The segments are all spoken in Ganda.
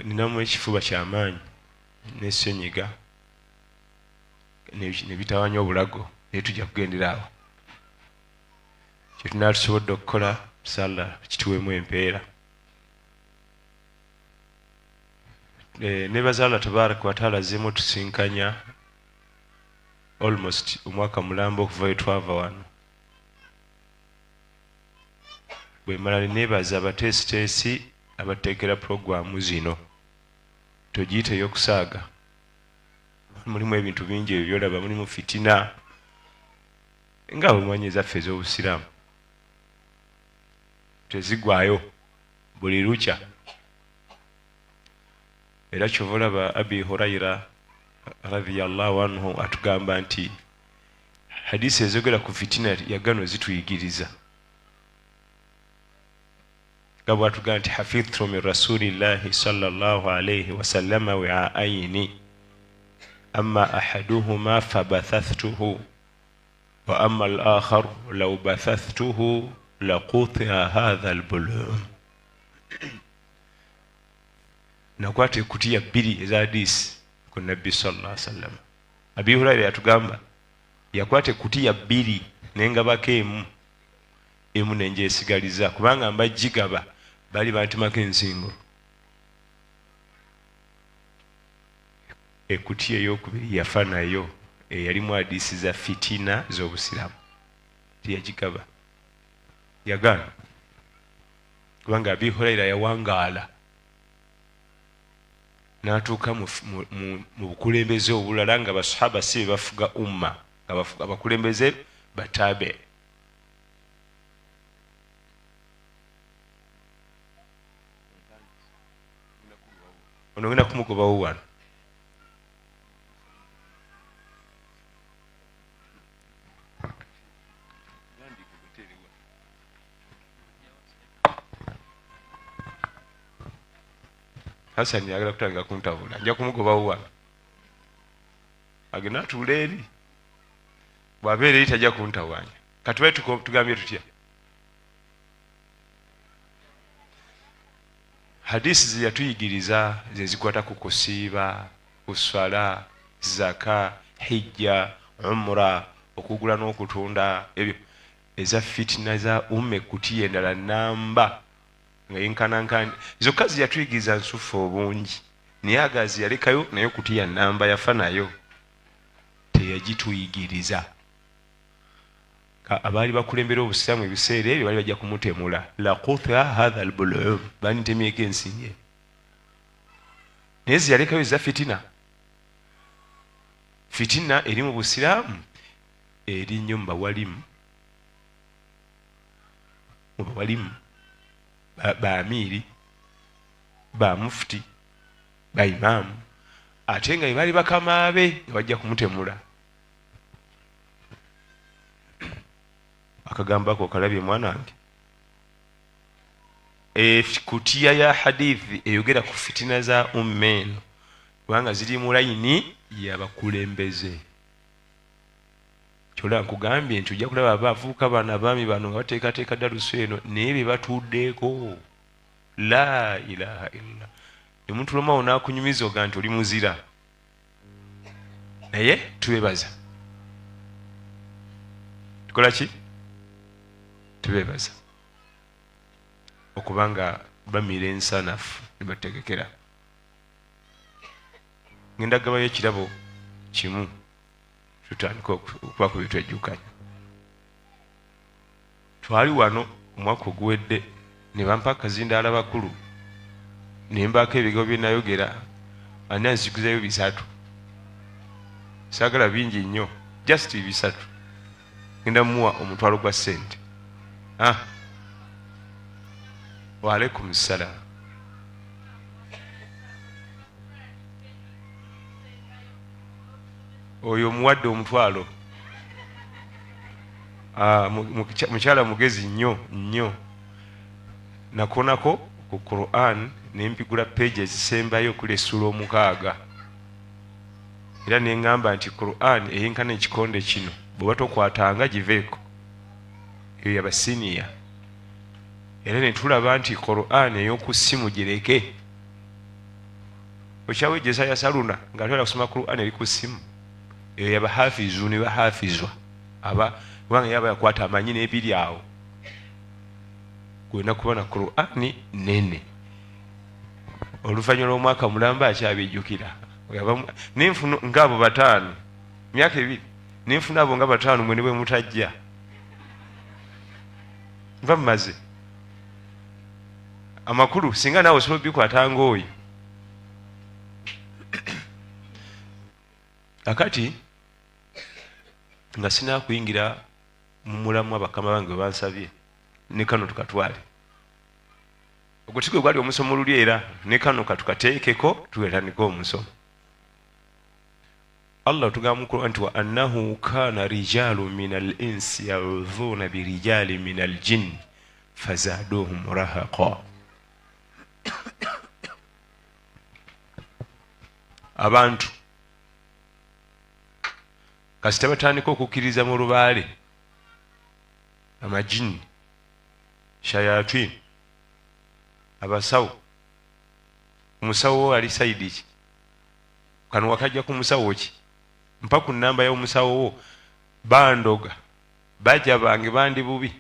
ninamu ekifuba kyamaanyi n'essenyiga ne bitawanya obulago naye tujja kugendera awo kyetunaa tusobodde okukola sala kituweemu empeera. Nebaza Allah tabaraka wa taala azzeemu otusinkanya almost omwaka mulamba okuva we twava wano. Bwe mala nebaza abateesiteesi abateekera puroguramu zino togiyite ey'okusaaga. Mulimu ebintu bingi ebyo byolaba, mulimu fitina nga bwemanyi ezaffe ez'obusiraamu tezigwayo buli lukya. Era kyova olaba Abi Hurayra radiyallahu anhu atugamba nti hadisi ezogera ku fitina yagano zituyigiriza nga bwatugamba nti hafidhtu min rasulillahi sallallahu alayhi wasallama wi'aayni amma ahaduhuma fabathathtuhu wa amma al-akhar law bathathtuhu laquti'a hadha al-bulum. Nakwata ekutiya bbiri eza hadisi ku nabbi sallallahu alayhi wasallam. Abi Hurayra yatugamba yakwata ekutiya bbiri nengabako emu nenjesigaliza kubanga mbagigaba bali bantemako ensingo. Ekutiya ey'okubiri yafa nayo eyalimu hadisi za fitina z'obusiramu tiyagigaba, yagaana kubanga Abi Hurayra yawangaala n'atuuka mu bukulembeze obulala nga basahaba si bafuga umma nga bafuga abakulembeze bataabe. Ono ngenda kumugobawo wano. Hassan yagala kutanga kuntabula, nja kumugobawo wano agenda atuula eri, bw'abeera eri tajja kuntawanya. Katubaye tugambye tutya? Hadisi ze yatuyigiriza ze zikwata ku kusiiba, kuswala, zaka, hijja, umra, okugula n'okutunda, ebyo eza fitina za umme kutiya endala namba nga yenkanankani zokka ze yatuyigiriza nsufu obungi, naye agazi yalekayo naye kutiya namba yafa nayo teyagituyigiriza. Abaali bakulembera obusiraamu ebiseera ebyo bali bajja kumutemula laqutha hadha albulum, banitemyeko ensinye. Naye ze yalekayo za fitina. Fitina eri mu busiraamu eri nnyo mu bawalimu ba amiri, ba mufti, ba imaamu, ate nga bali bakama be nga bajja kumutemula. Akagambako kalabye mwana wange, kutiya ya hadithi eyogera ku fitina za ummeno kubanga ziri mu layini y'abakulembeze. Kyola nkugambye nti ojja kulaba abavubuka bano abaami bano nga bateekateeka dalusu eno naye bye batuddeko. La ilaha illa omuntu lomawo n'akunyumiza oga nti oli muzira, naye tubebaza. Tukola ki? Tubebaza okubanga bamira ensanafu ne bategekera. Ngenda gabayo ekirabo kimu tutandika okuba ku bitwejjukanya. Twali wano omwaka oguwedde ne bampa akazindaala bakulu ne mbaako ebigambo bye nayogera, ani anziguzayo 3. Saagala bingi nnyo, just 3. Ngenda muwa omutwalo gwa ssente. Wa alaikum salaam. Oyo muwadde omutwalo. Mukyala mugezi nnyo. Nakonako ku Quran ne mpigula page ezisembayo kule essula 6. Era ne ngamba nti Quran eyenkana ekikonde kino bw'oba tokwatanga giveeko. Eyo yabasiniya. era ne tulaba nti Qur'an ey'oku ssimu gireke. Okyawejjesa yasaluna ng'atwala kusoma Qur'an eri ku ssimu eyo yabahafizu ne bahafizwa kubanga yaba yakwata amanyi n'ebiri awo gwena kuba na Qur'an nene. Oluvannyuma lw'omwaka mulamba akyabijjukira nenfuna ng'abo 5 myaka 2 nenfuna abo nga 5 mwe ne bwe mutajja nva mumaze amakulu singa naawe osobola obikwatanga oyo. Akati nga sinakuyingira mu mulamu abakama bange bansabye ne kano tukatwale ogwo tigwe gwali omusomo luli era ne kano katukateekeko tuwetaniko omusomo. Allah tugamba mu Qur'an wa annahu kana rijalu min al-insi ya'udhuna bi rijali min al-jinn fazaduhum rahaqa. Abantu kasita batandika okukkiriza mu lubaale amajini shayatin abasawo omusawo ali saidi ki kano wakajja ku musawo ki mpa ku nnamba y'omusawo wo bandoga bajja bange bandi bubi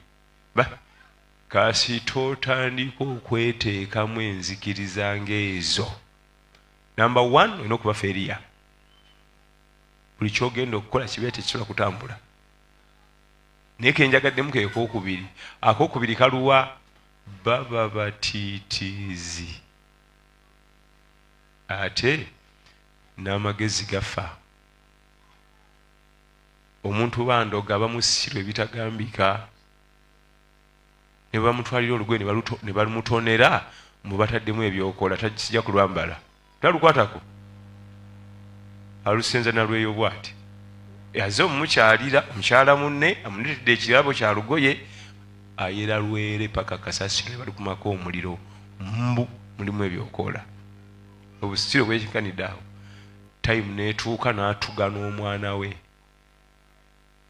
kasita otandika okweteekamu enzikiriza ng'ezo. Number 1 olina okuba feriya. Buli kyogenda okukola kibe tekisobola kutambula. Naye kenjagaddemu keekokubiri. Akokubiri kaluwa baba batiitiizi. Ate n'amagezi gafa. Omuntu bandoga bamusirwa ebitagambika. Ne bamutwalira olugoye ne balumutonera mu bataddemu ebyokola tajja kulwambala. Talukwatako. Alusenza nalweyo bwati. Yaze omukyalira omukyala munne amunitidde ekirabo kya lugoye ayera lwere paka kasasi ne bali kumako omuliro mbu mulimu ebyokola. Obusitiro bwekikanidde awo. Time neetuuka n'atuga n'omwana we.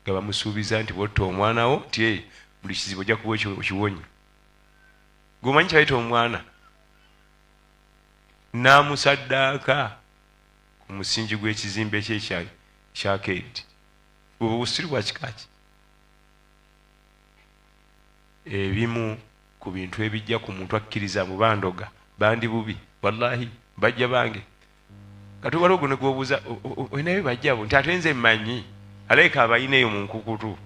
Nga bamusuubiza nti botta omwana wo nti buli kizibu ojja kuba okiwonye. Gwomanyi kyayita omwana n'amusaddaaka ku musingi gw'ekizimbe kye kya Kate. Obwo busiri bwa kikaki. Ebimu ku bintu ebijja ku muntu akkiriza mu bandoga bandi bubi wallahi bajja bange kati waliwo guno gwobuuza olinayo bajjabo nti ate nze mmanyi alaika abayineeyo mu nkukutu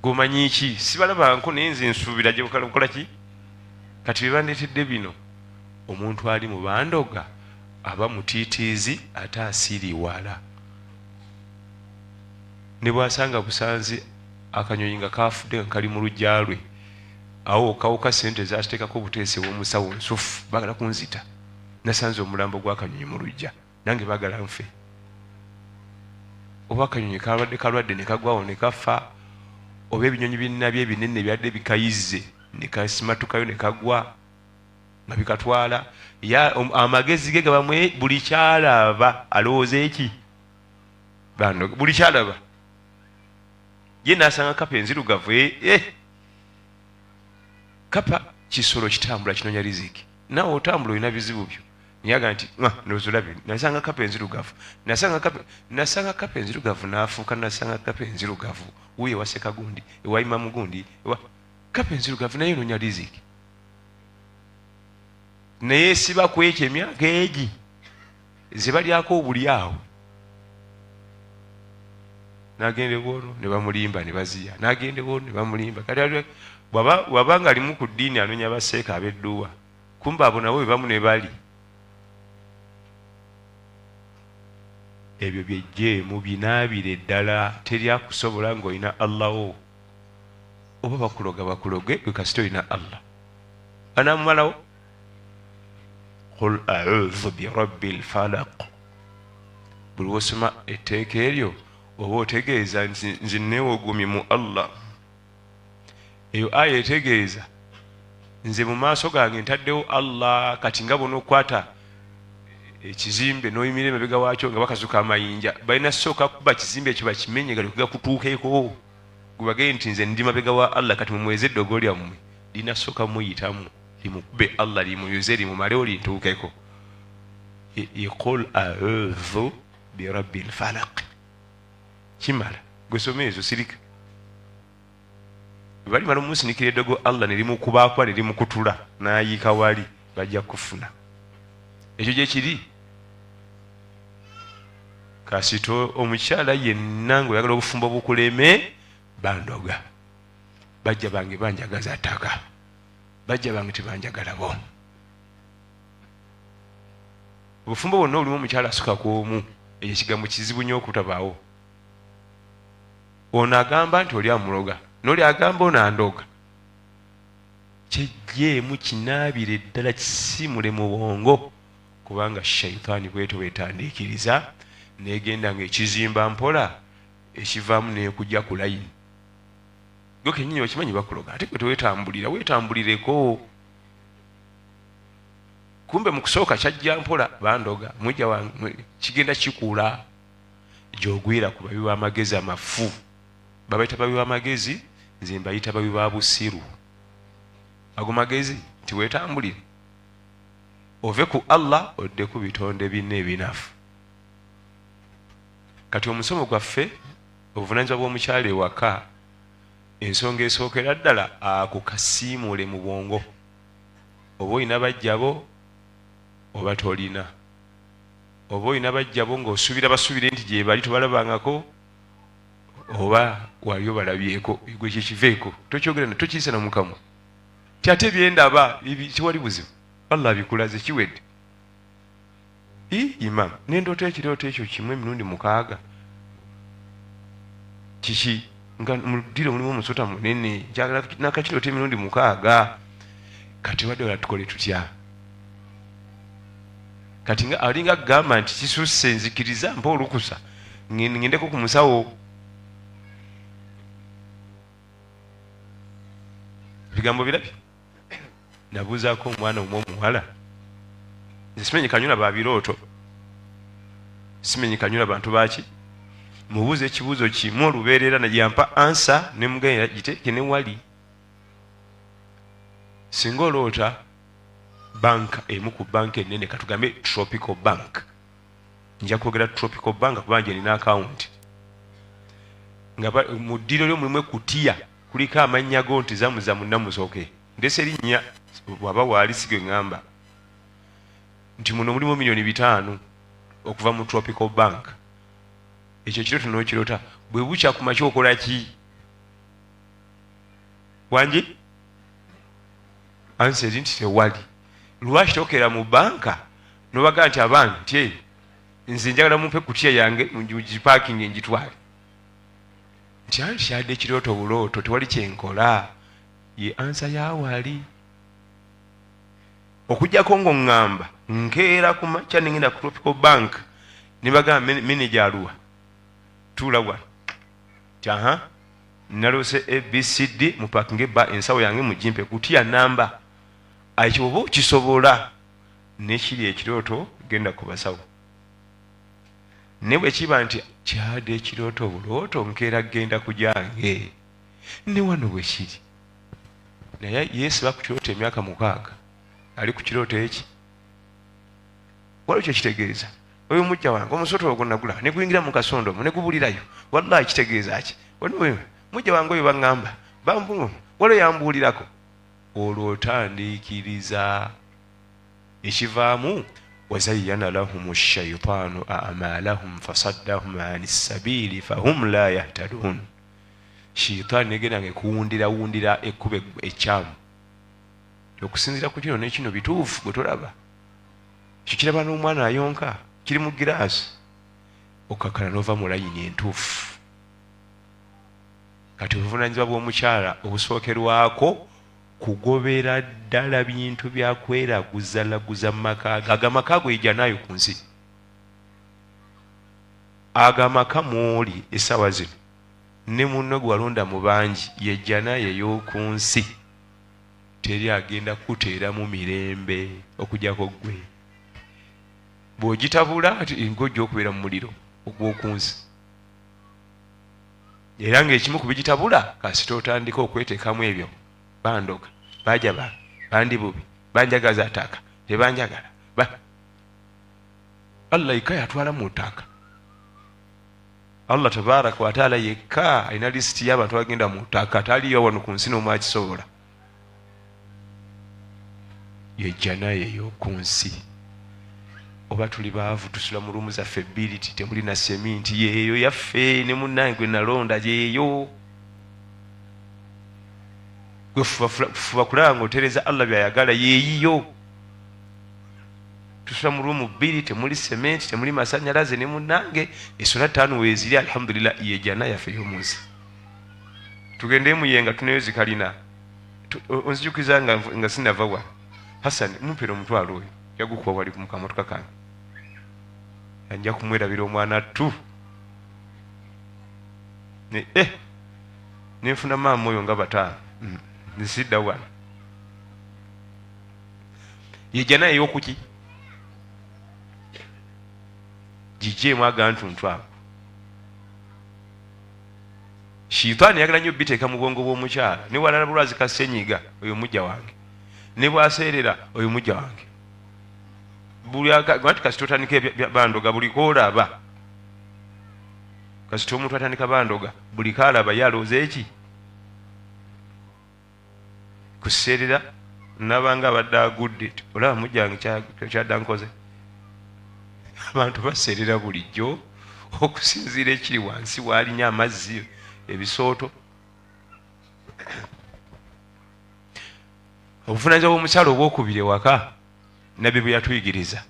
gomanyi ki sibalabanko naye nze nsuubira gye bukola ki kati bebandeetedde bino. Omuntu ali mu bandoga aba mutiitiizi ate asiriwala. Ne bwasanga busanzi akanyonyi nga kafudde nga kali mu lujja lwe awo okawuka sente zakiteekako obuteesi bw'omusawo nsufu baagala kunzita nasanze omulambo gw'akanyonyi mu lujja nange baagala nfe. Oba akanyonyi kalwadde ne kagwawo ne kafa oba ebinyonyi binnabyo ebinene ebyadde bikayizze ne kasimatukayo ne kagwa nga bikatwala amagezi ge gaba buli kyalaba alowooza eki bandoga buli kyalaba ye n'asanga kapa enzirugavu kapa kisolo kitambula kinoonya riziki naawe otambula olina bizibu byo nyaga nti nozulabi nasanga kapa enzirugavu nasanga kapa enzirugavu n'afuuka nasanga kapa enzirugavu wuye waseka gundi ewayima mugundi kapa enzirugavu naye noonya riziki naye siba kwekyo emyaka egi zibalyako obuli awo nagende bwono ne bamulimba ne baziya nagende bwono ne bamulimba kati wabanga alimu ku ddiini anonya baseeka ab'edduwa kumba abo nabo bebamu ne bali ebyo byejjeemu binaabire ddala teryakusobola ng'olina Allaho oba bakuloge gwe kasita olina Allah anamumalawo qul a'udhu birabbil falaq. Buli wosoma etteeka eryo oba otegeeza nzi neewogomye mu Allah eyo aya etegeeza nze mu maaso gange ntaddewo Allah kati nga bona okwata ekizimbe n'oyimira emabega waakyo nga bakazuka amayinja balina sooka kuba kizimbe ekyo bakimenye gali kuga kutuukeeko gubage nti nze ndi mabega wa Allah kati mumweze eddogo lyammwe linasooka muyitamu limukube Allah limuyuze limumale olintuukeko yaqul a'udhu birabbil falaq kimala gusome ezo sirika bali mala musinikira eddogo Allah nelimukubaakwa nelimukutula n'ayiika wali bajja kufuna ekyo gye kiri kasito omukyala yenna ng'oyagala obufumbo bukuleme bandoga bajja bange banjagaza ttaka bajja bange tebanjagala bo obufumbo bwonna olimu omukyala asuka kw'omu ekyo kigambo kizibu nnyo okutabaawo ono agamba nti oli amuloga n'oli agamba ono andoga kyejjeemu kinaabire ddala kisimule mu bwongo kubanga shaitaani bwetyo bwetandiikiriza negenda ng'ekizimba mpola ekivaamu nekujja ku layini gwe kennyini okimanyi bakuloga ate gwe tewetambulira wetambulireko kumbe mu kusooka kyajja mpola bandoga mujja wange kigenda kikuula gy'ogwira ku babi b'amagezi amafu babayita babi b'amagezi nze mbayita babi ba busiru ago magezi nti wetambulire ove ku Allah odde ku bitonde binne ebinafu kati omusomo gwaffe obuvunaanyizibwa bw'omukyala ewaka ensonga esookera ddala ako kasiimuule mu bwongo oba olina bajjabo oba tolina oba olina bajjabo ng'osuubira basubire nti gye bali tobalabangako oba wali obalabyeko gwe kyekiveeko tokyogera ne tokiyisa na mukamwa ti ate byendaba tiwali buzibu Allah abikulaze kiwedde imam nendoota ekirooto ekyo kimu emirundi 6 kiki nga muludiro mulimu omusota munene njagala nakakirooto emirundi 6 kati wadde wala tukole tutya kati nga alinga agamba nti kisusse nzikiriza mpa olukusa ngendeko ku musawo bigambo birabye nabuuzaako omwana omwe omuwala nze simenyi kanyula ba birooto simenyi kanyula bantu baki mubuuza ekibuuzo kimu olubeerera nagyampa ansa ne mugenda giteeke ne wali singa oloota banka emu ku banka ennene katugambe tropical bank nja kwogera tropical bank kubanga nina akawunti nga mu ddiro lyo mulimu ekutiya kuliko amannya go nti zamuzamu namusooke ndese erinnya waba waali sigwe ŋŋamba nti muno mulimu $5,000,000 okuva mu tropical bank ekyo kirooto n'okirota bwe bukya ku makya okola ki wangi anseri nti tewali lwaki tokera mu banka nobaga nti abange nti nze njagala mumpe kutiya yange mugipaakingi njitwale nti ankyadde ekirooto bulooto tewali kyenkola ye ansa yawali okujjako ng'oŋŋamba nkeera ku makya nengenda ku tropical bank ne bagamba manager aluwa tuula wano ti naloose abcd mupaakinge ba ensawo yange mugimpe kutiya namba ekyo oba okisobola nekiri ekirooto genda ku basawo ne bwe kiba nti kyadde ekirooto bulooto nkeera genda kujange ne wano bwe kiri naye yesu bakukirooto emyaka 6 ali ku kirooto eki waliwo kyekitegeeza oyo mujja wange omusota ogwo nagula ne guyingira mu kasondo omwo ne gubulirayo wallahi kitegeeza ki mujja wange oyo baŋŋamba waliwo yambuulirako olwo otandiikiriza ekivaamu wazayyana lahum shaitaanu amalahum fasaddahum ani sabili fahum la yahtadun shaitaani negenda ngekuwundirawundira ekkuba ekyamu okusinziira ku kino nekino bituufu gwe tolaba kikiraba n'omwana ayonka kiri mu giraasi okakala nova mu layini entuufu kati obuvunaanyizibwa bw'omukyala obusookerwako kugobera ddala bintu byakweraguza mu maka agamaka ago ejja nayo ku nsi agamaka mwoli essaawa zino ne munno gwe walonda mu bangi yejja nayo ey'oku nsi teri agenda kuteera mu mirembe okujjako gwe bw'ogitabula ng'ojja okubeera mu muliro ogw'oku nsi era ng'ekimu ku bigitabula kasita otandika okweteekamu ebyo bandoga bajaba bandi bubi banjagaza ataka tebanjagala Allah yekka yatwala mu ttaka. Allah tabaraka wa taala yekka alina lisiti y'abantu abagenda mu ttaka, taliyo wano ku nsi n'omu akisobola. Yejjana yeyo ku nsi. Oba tuli baavu tusula mu lumu zaffe bbiri temuli na seminti, yeeyo yaffe ne munnange gwe nalonda yeeyo. Gwe fuba kulaba ng'otereza Allah byayagala yeeyiyo. Tusula mu lumu bbiri temuli sementi temuli masannyalaze ne munnange essola ttaano weeziri alhamdulillah yejjana yaffe ey'omunsi. Tugende muyenga tuneyo zikalina onzijukiza nga sinava wa Hassan mumpera omutwalo oyo yagukuba wali mu kamotoka kange anja kumwerabira omwana tu nenfuna maama oyo nga bataano nsidda wano yejjana ey'okuki gijeemu agantuntu ago. Shitaani yagala nnyo biteeka mu bwongo bw'omukyala ne walala bulwazi kasenyiga oyo mujja wange ne bwaseerera oyo mujja wange buli kasita otandika bandoga buli koolaba kasita omuntu atandika bandoga buli kaalaba yalooza eki kuseerera nabanga abadde agudde olaba mujja wange kyadda nkoze. Abantu baseerera bulijjo okusinziira ekiri wansi waalinya amazzi ebisooto. Obuvunaanyizibwa bw'omukyala obwokubiri ewaka nabbi bwe yatuyigiriza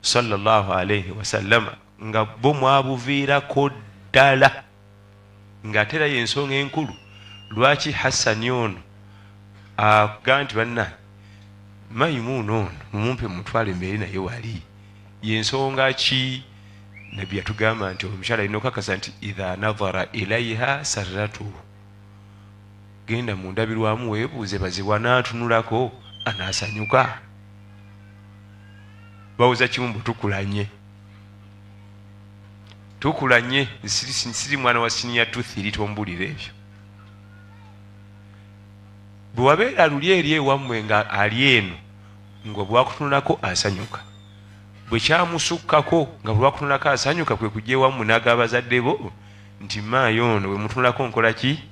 sallallahu alayhi wasallama nga bo mwabuviirako ddala ng'ate era y'ensonga enkulu lwaki Hassani ono agaa nti banna Mayimuuna ono mumumpe mutwale mbeere naye wali y'ensonga ki? Nabbi yatugamba nti omukyala alina okukakasa nti idha nadhara ilaiha sarratuhu, genda mu ndabirwamu weebuuze bazibwa n'atunulako anaasanyuka. Bawuza kimumbu tukulanye siri mwana wa siniya tuthiri tombulira ebyo. Bwe wabeera luli eri ewammwe nga ali eno nga bwakutunulako asanyuka, bwe kyamusukkako nga bwakutunulako asanyuka kwe kujja ewammwe n'agaba bazadde bo nti maayo ono bwe mutunulako nkola ki?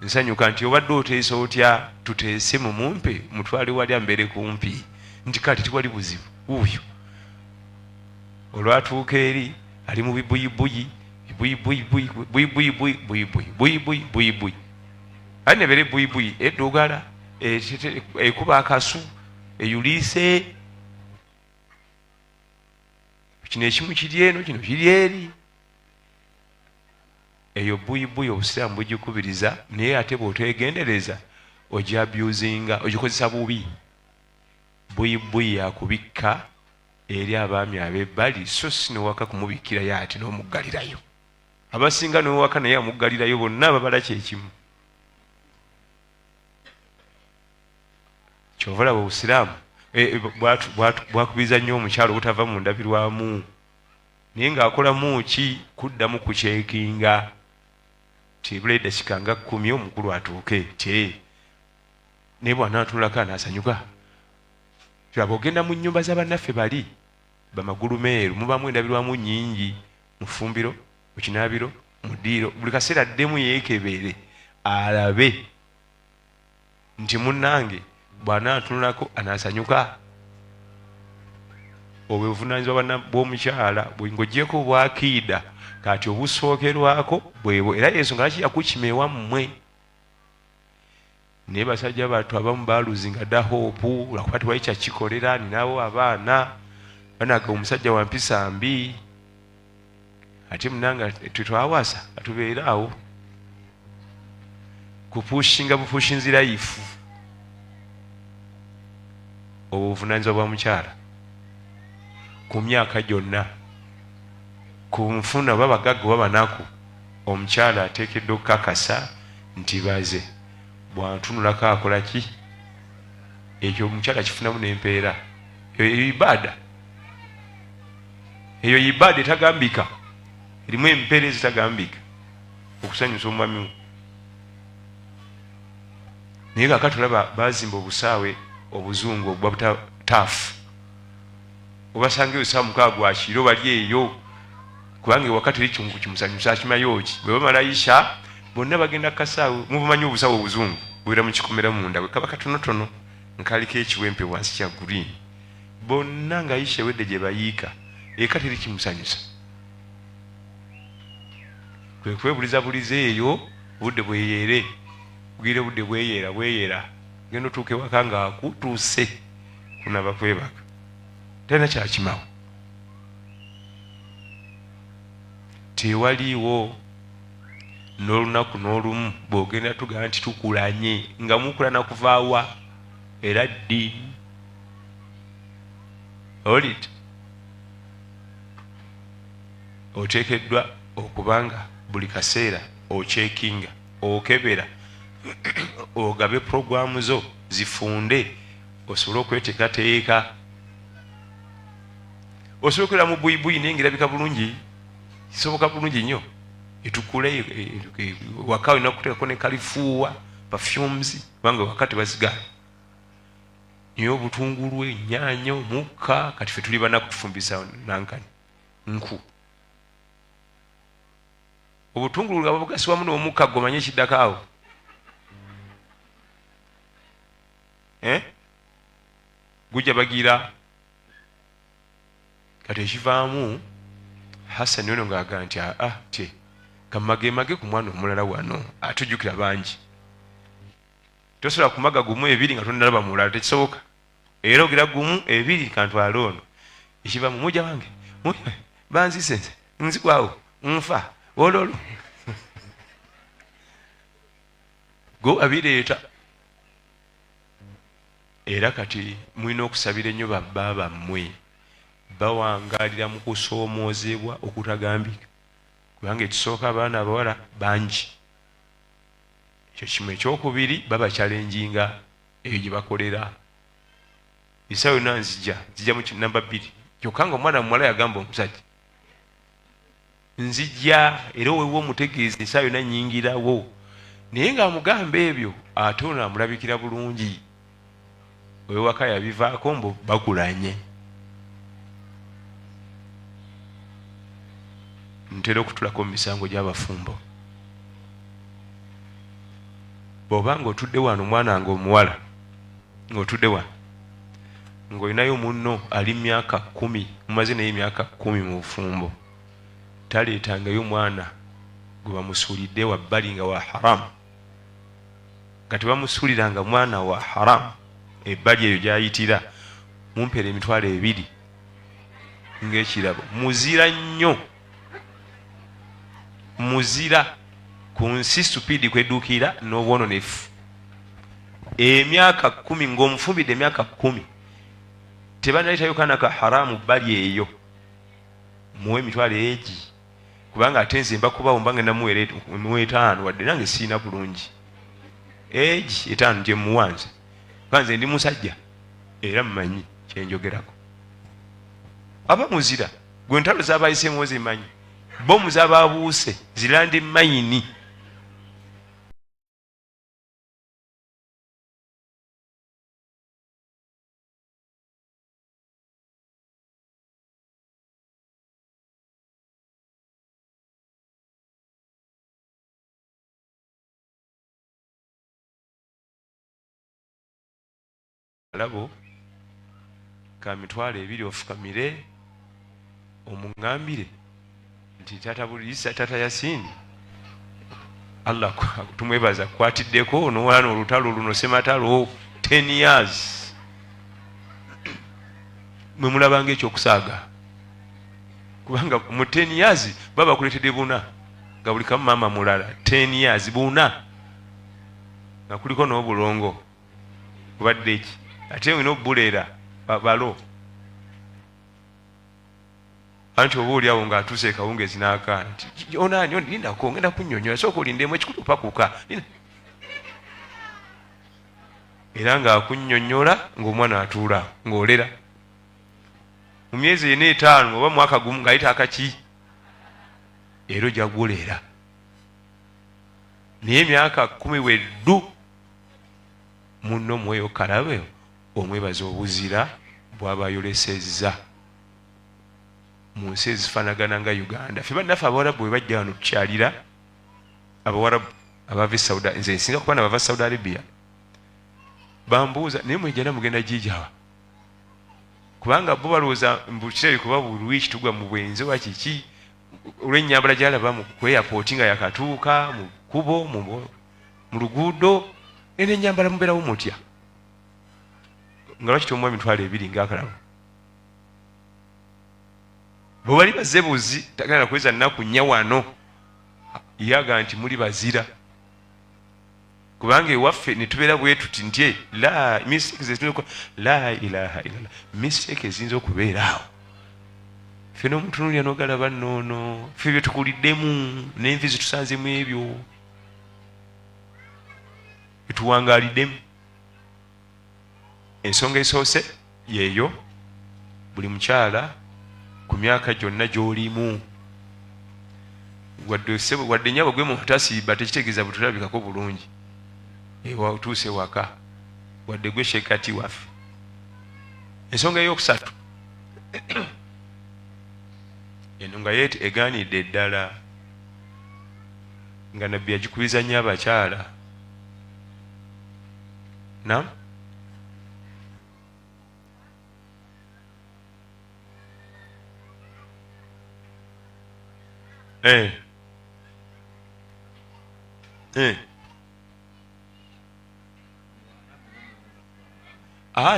Nsanyuka. Nti obadde oteesa otya? Tuteese mumumpe mutwale wali ambeere kumpi nti kati tiwali buzibu wuuyo. Olwatuuka eri ali mu bibuyibuyi ali nebere buyibuyi eddugala ekuba akasu eyuliise kino ekimu kiri eno kino kiri eri. Eyo buyibuyi obusiraamu bugikubiriza, naye ate bw'otegendereza ogyabyozinga ogikozesa bubi. Buyibuyi yakubikka eri abaami ab'ebbali so si newaka kumubikkirayo ati n'omuggalirayo. Abasinga newaka naye amuggalirayo bonna ababala kyekimu. Kyova olaba obusiraamu bwakubiriza nnyo omukyalo obutava mu ndabirwamu, naye ng'akolamu ki? Kuddamu kukyekinga tibula eddakika nga 10 omukulu atuuke naye bw'anaatunulako anaasanyuka. Tulaba ogenda mu nnyumba z'abannaffe bali bamagulu meeru mubamu endabirwamu nnyingi, mu ffumbiro, mu kinaabiro, mu ddiiro, buli kaseera addemu yeekebere alabe nti munnange bw'anaatunulako anaasanyuka. Obwo buvunaanyizibwa bw'omukyala ng'oggyeko obwakiida kati obusookerwako bwebwo, era y'ensonga lwaki yakukima ewammwe. Naye basajja battu abamu baaluzinga dda hoopu lwakuba tewali kyakikolera, ninaabo abaana banaga omusajja wa mpisa mbi ate munanga tetwawasa atubeera awo kupushinga bupushinzira ifu. Obwo buvunaanyizibwa bwa mukyala ku myaka gyonna, ku nfuna oba bagagga oba banaku, omukyala ateekeddwa okukakasa nti baze bw'antunulako akola ki? Ekyo omukyala kifunamu n'empeera. Eyo ibada etagambika, erimu empeera ezitagambika. okusanyusa omwami naye kakati olaba bazimba obusaawe obuzungu obwa butaafu obasanga eyo saa 6 gwakiro bali eyo kubanga ewakati eri kyungu kimusanyusa akimayo ki bwe bamalayisha bonna bagenda kasaawe mubumanyi obusaawe obuzungu bwera mukikomera munda bwe kaba katonotono nkaliko ekiwempe wansi kya green bonna nga Aisha wedde gye bayiika ekati eri kimusanyusa kwe kwebulizabuliza eyo budde bweyeere bwire budde bweyeera genda otuuka ewaka nga akutuuse kunaba kwebaka talina kyakimawo tewaliiwo n'olunaku n'olumu bw'ogenda tugamba nti tukulanye nga mukulana kuvaawa era ddiini olit oteekeddwa okubanga buli kaseera ocekinga okebera ogabe programu zo zifunde osobole okweteekateeka osobola okwera mu bwiibui naye ngirabika bulungi kisoboka bulungi nnyo etukule waka olina kuteekako ne kalifuuwa perfumes kubanga wakati bazigaana naye obutungulu ennyaanya omukka kati ffe tuli banaku tufumbisa nankani nku obutungulu nga babugasiwamu n'omukka gomanye ekiddako awo gujja bagira kati ekivaamu Hassan ono ng'agaa nti te kamagemage ku mwana omulala wano atujjukira bangi tosobola kumaga gumu ebiri nga tonnalaba mulala tekisoboka era ogira gumu ebiri kantwala ono ekivaamu mujja wange banzise nzigwawo nfa ololo go abireeta era kati mulina okusabira ennyo babba bammwe bawangalira mu kusoomoozebwa okutagambika kubanga ekisooka abaana abawala bangi ekyo kimu ekyokubiri babakyalenjinga eyo gye bakolera esawa yonna nzija mu namba 2 kyokka nga omwana muwala yagamba omusajja nzija era oweewa omutegeeza esawa yonna nnyingirawo naye ng'amugamba ebyo ate ono amulabikira bulungi owewaka yabivaako mbu bagulanye ntera okutulako mu misango gy'abafumbo bw'oba ng'otudde wano omwana nga omuwala ng'otudde wano ng'olinayo munno ali myaka 10 mumaze naye myaka 10 mu bufumbo taleetangayo mwana gwe bamusuulidde wabbali nga wa haramu nga tebamusuuliranga mwana wa haramu ebbali eyo gy'ayitira mumpeera emitwalo 2 ng'ekirabo muzira nnyo muzira ku nsi supiidi kweduukira n'obwononefu emyaka 10 ng'omufumbidde emyaka 10 tebanaleetayo kaana ka haramu bbali eyo muwe emitwalo egi kubanga ate nze mbakubawo mbanga namuwe 5 wadde nange siina bulungi egi 5 gye muwanze kanze ndi musajja era mmanyi kyenjogerako aba muzira gwe entalo z'abayiseemu zimanyi bomu z'ababuuse zirandi mayini alabo ka mitwalo 2 ofukamire omuŋŋambire nti tata bulisa tata Yasini Allah tumwebaza kwatiddeko n'owala n'olutalo luno sematalo 10 years mwe mulabanga ekyokusaaga kubanga mu 10 years baba kuletedde buna nga buli kamu mama mulala 10 years buna nga kuliko n'obulongo kubadde eki ate wino obuleera balo anti oba oliawo ng'atuuse ekawungeezi n'akaana nti onaani lindako ngenda kunnyonnyola sooka olindemu ekikutupakuka era ng'akunnyonnyola ng'omwana atuula ng'olera mu myezi 4 5 oba mwaka gumu ng'ayita akaki era ojja kuguleera naye emyaka 10 weddu munno mweyo kalabe omwebaza obuzira bw'abayolesezza mu nsi ezifaanagana nga Uganda. Ffe bannaffe abawarabu bwe bajja wano tukyalira abawarabu abava Saudi, nze nsinga kuba nabava Saudi Arabia, bambuuza naye mwejjana mugenda jijawa, kubanga bo balowooza mbukirere kuba buli wiiki tugwa mu bwenzi wa kiki olw'ennyambala gy'alaba mu kweyapooti nga yakatuuka mu kubo mu luguudo n'ennyambala mubeerawo mutya nga lwaki tomuwa emitwalo 2 ng'akalabo. Bwe bali bazebuzi tagana kweza nnaku nnya wano yaga nti muli bazira, kubanga ewaffe ne tubeera bwe tuti nti la ilaha illallah, mistake eziyinza okubeera awo. Ffe n'omutunuulira n'ogalaba nnono, ffe bye tukuliddemu n'envi zitusanzemu ebyo bituwangaaliddemu. Ensonga esoose yeeyo, buli mukyala ku myaka gyonna gy'olimu wadde nnyabo gwe mu matasiiba tekitegeeza butulabikako bulungi ewa otuuse waka wadde gwe shekati waffe. Ensonga eyokusatu eno nga yeeti egaanidde ddala nga nabbi yagikubiza nnyo abakyala. Naam,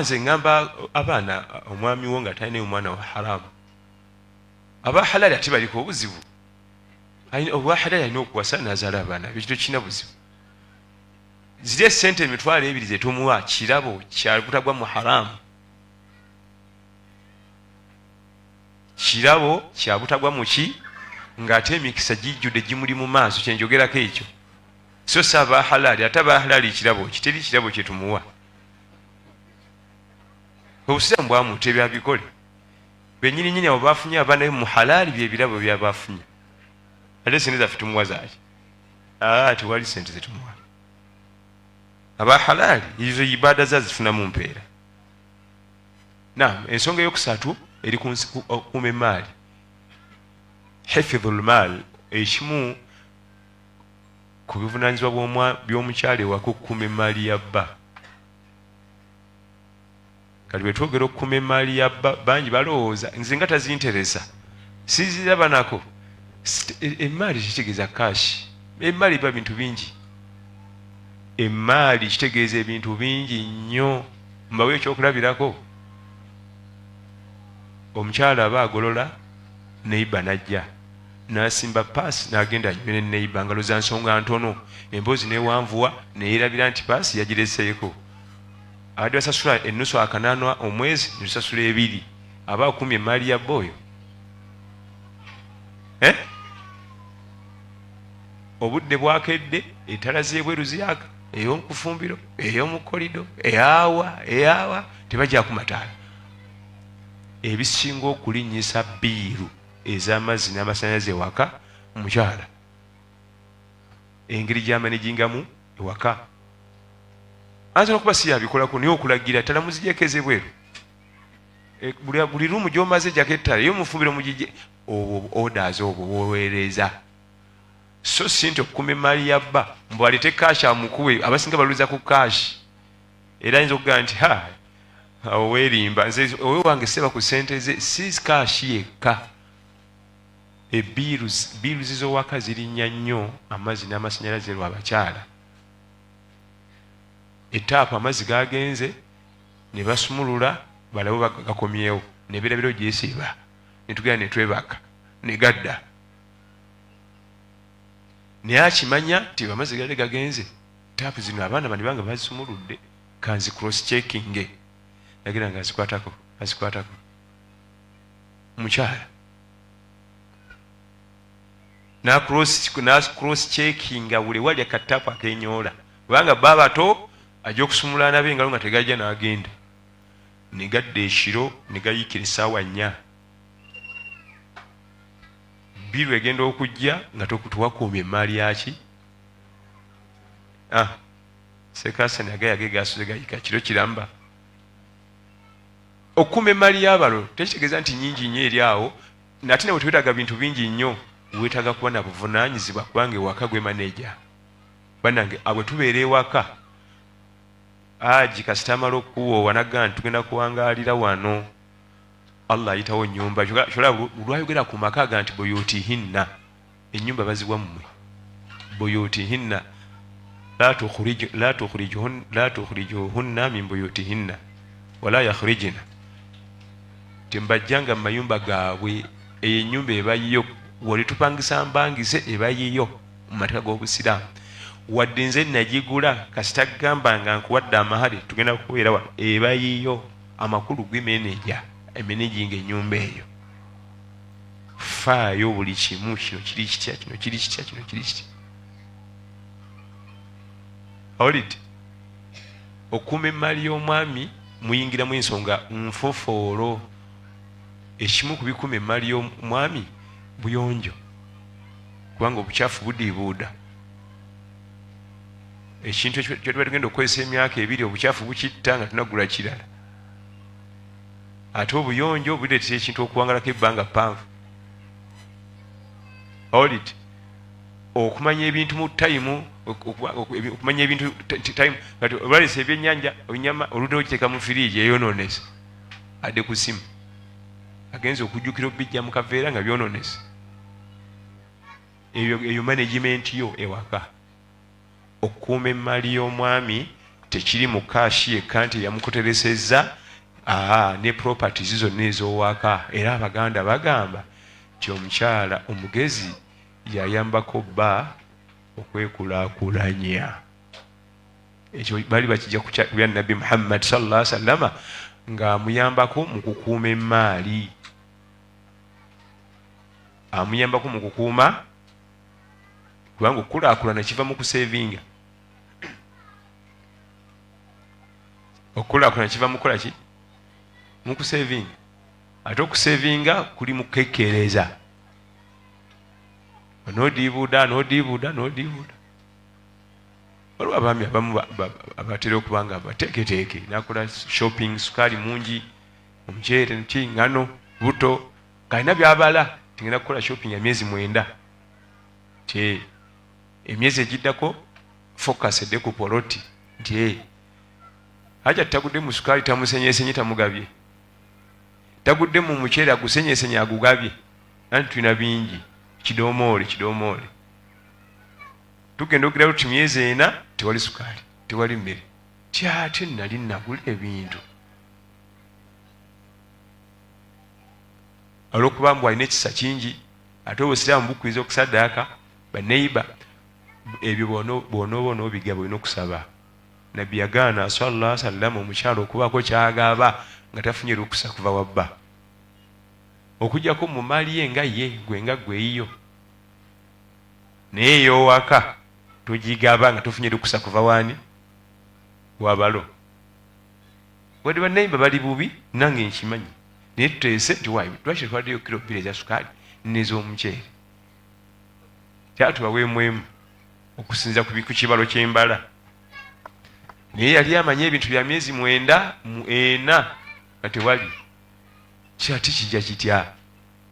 nze ngamba abaana omwami wo nga talina omwana wa haramu, aba halali ate baliko obuzibu. Obwa halali alina okuwasa nazaala abaana bekito kina buzibu. Ziri esente emitwalo 2 zetumuwa kirabo kyabutagwa mu haramu, kirabo kyabutagwa mu ki ng'ate emikisa gijjudde gimuli mu maaso. Kyenjogerako ekyo so si aba halali, ate aba halali kirabo kiteri kirabo kyetumuwa. Obusiramu bwamutte byabikole bennyini abo bafunye abaana mu halali bye birabo byabafunye. Ate sente zaffe tumuwa zaaki? Tewali sente zetumuwa. Aba halali izo ibada zazifuna mu mpeera. Naam, ensonga eyokusatu eri kukuuma emaali, hifidhul maal, ekimu ku bivunaanyizibwa by'omukyala ewaka okukuuma emaali ya bba. Kati bwe twogera okukuuma emaali ya bba, bangi balowooza nze nga tazinteresa siziraba nako. Emaali kitegeeza kashi, emaali iba bintu bingi. Emaali kitegeeza ebintu bingi nnyo. Mbawe ekyokulabirako, omukyala aba agolola, neiba najja nasimba paasi n'agenda anywere neiba ngalo za nsonga ntono, emboozi newanvuwa neerabira nti paasi yagireseeko. Abadde basasula ennusu akanaanwa omwezi netusasula 2, aba akumye emaali ya bboyo. Obudde bwakedde, ettala z'ebweru ziyaka, ey'omukufumbiro, ey'omukolido, eyawa tebajja kumataala. Ebisinga okulinnyisa biiru ez'amazzi n'amasannyalaze ewaka mukyala, engeri gy'amanigingamu ewaka. Anze n'okuba si yabikolako naye okulagira ttala muzijekeze bweru. Buli lumu gy'omaze jjako ettala ey'omufumbiro mugije, orders obwo bwoweereza. So si nti okukuuma emaali ya bba mbu alete kaashi amukuwe. Abasinga baluliza ku kaashi, era ayinza okugamba nti awo weerimba, nze owe wange seba ku ssente ze, si kaashi yekka. Ebiiru z'owaka zirinnya nnyo, amazzi n'amasannyalaze lwa bakyala. Ettaapu amazzi gagenze ne basumulula balabo gakomyewo, ne birabiro gyesiiba, ne tugenda ne twebaka ne gadda. Naye akimanya nti amazzi gali gagenze, taapu zino abaana bani bange bazisumuludde, kanzi cross checking. Nagira nga azikwatako mukyala na cross checking buli wali akataapu akenyoola, kubanga bba bato ajja okusumula nabe engalo nga tegajja n'agenda, ne gadda ekiro ne gayiikira essaawa 4. Biiru egenda okujja nga tuwakuumye emaali yaki sekasani agayage gasuze gayika kiro kiramba okuuma emmali y'abalo tekitegeeza nti nyingi nnyo eri awo nate nawe tewetaaga bintu bingi nnyo weetaaga kuba na buvunaanyizibwa kubanga ewaka gwe maneja banange abwe tubeera ewaka kasita okuwoowa nagamba nti tugenda kuwangaalira wano Allah ayitawo nnyumba lwayogera ku maka aga nti buyutihinna ennyumba bazibwa mmwe buyutihinna la tukhrijuhunna min buyutihinna wala yakhrijna tembajjanga mu mayumba gaabwe eyo ennyumba ebayiyo wali tupangisa mbangise ebayiyo mu mateeka g'obusiraamu wadde nze nagigula kasita gamba nga nkuwadde amahale tugenda kukubeera wano ebayiyo amakulu gwemeneja emenejinga ennyumba eyo faayo buli kimu kino kiri kitya kino kiri kitya kino kiri kitya awulidde okuuma emmali y'omwami muyingiramu ensonga nfofoolo ekimu ku bikuuma emmali y'omwami buyonjo kubanga obukyafu budiibuuda ekintu kyetuba tugenda okukozesa emyaka ebiri obukyafu bukitta nga tunagula kirala ate obuyonjo buleetera ekintu okuwangalako ebbanga ppanvu awulidde okumanya ebintu mu tayimu okumanya ebintu tayimu kati olwaleesa ebyennyanja onyama oludde okiteeka mu firiigi eyonoonese adde ku simu agenza okujjukira obijja mu kaveera nga byonoonese eyo management yo ewaka okuuma emmali y'omwami tekiri mu kaashi yekka nti yamukoteresezza ne properties zonna ez'owaka era abaganda bagamba nti omukyala omugezi yayambako bba okwekulaakulanya ekyo bali bakijja kubya nabbi Muhammad sallallahu alaihi wasallama ng'amuyambako mu kukuuma emmaali amuyambako mu kukuuma kubanga okukulaakulana kiva mu kusevinga okukulaakulana kiva mu kukola ki mu kusevinga ate okusevinga kuli mu kekkereza n'odiibuuda waliwo abaami abamu abatera okuba nga bateeketeeke nakola shopping sukaali mungi omuceere nti ngano buto kalina byabala tingenda kukola shopping ya myezi 9 ti emyezi egiddako focus edde ku poloti nti haja tagudde mu sukaali tamusenyesenye tamugabye tagudde mu muceere agusenyesenye agugabye nanti tulina bingi kidomoole tugenda okugirawo ti myezi 4 tewali sukaali tewali mmere ti ate nali nagula ebintu olwokuba mbu alina ekisa kingi ate obusiraamu bukkiriza okusaddaaka baneiba ebyo bw'onooba onoobigaba olina okusaba nabbi yagaana sallallahu alaihi wasallam omukyalo okubaako kyagaba nga tafunye lukusa kuva wabba okujjako mu maali ye nga ye gwe nga gweyiyo naye ey'owaka togigaba nga tofunye lukusa kuva waani wabalo wadde bannayimba bali bubi nange nkimanyi naye tuteese nti waayi lwaki twaddeyo kiro 2 eza sukaali n'ez'omuceere kyatubaweemwemu okusinza ku kibalo ky'embala naye yali amanye ebintu bya myezi 9 mu 4 nga tewali kyati kijja kitya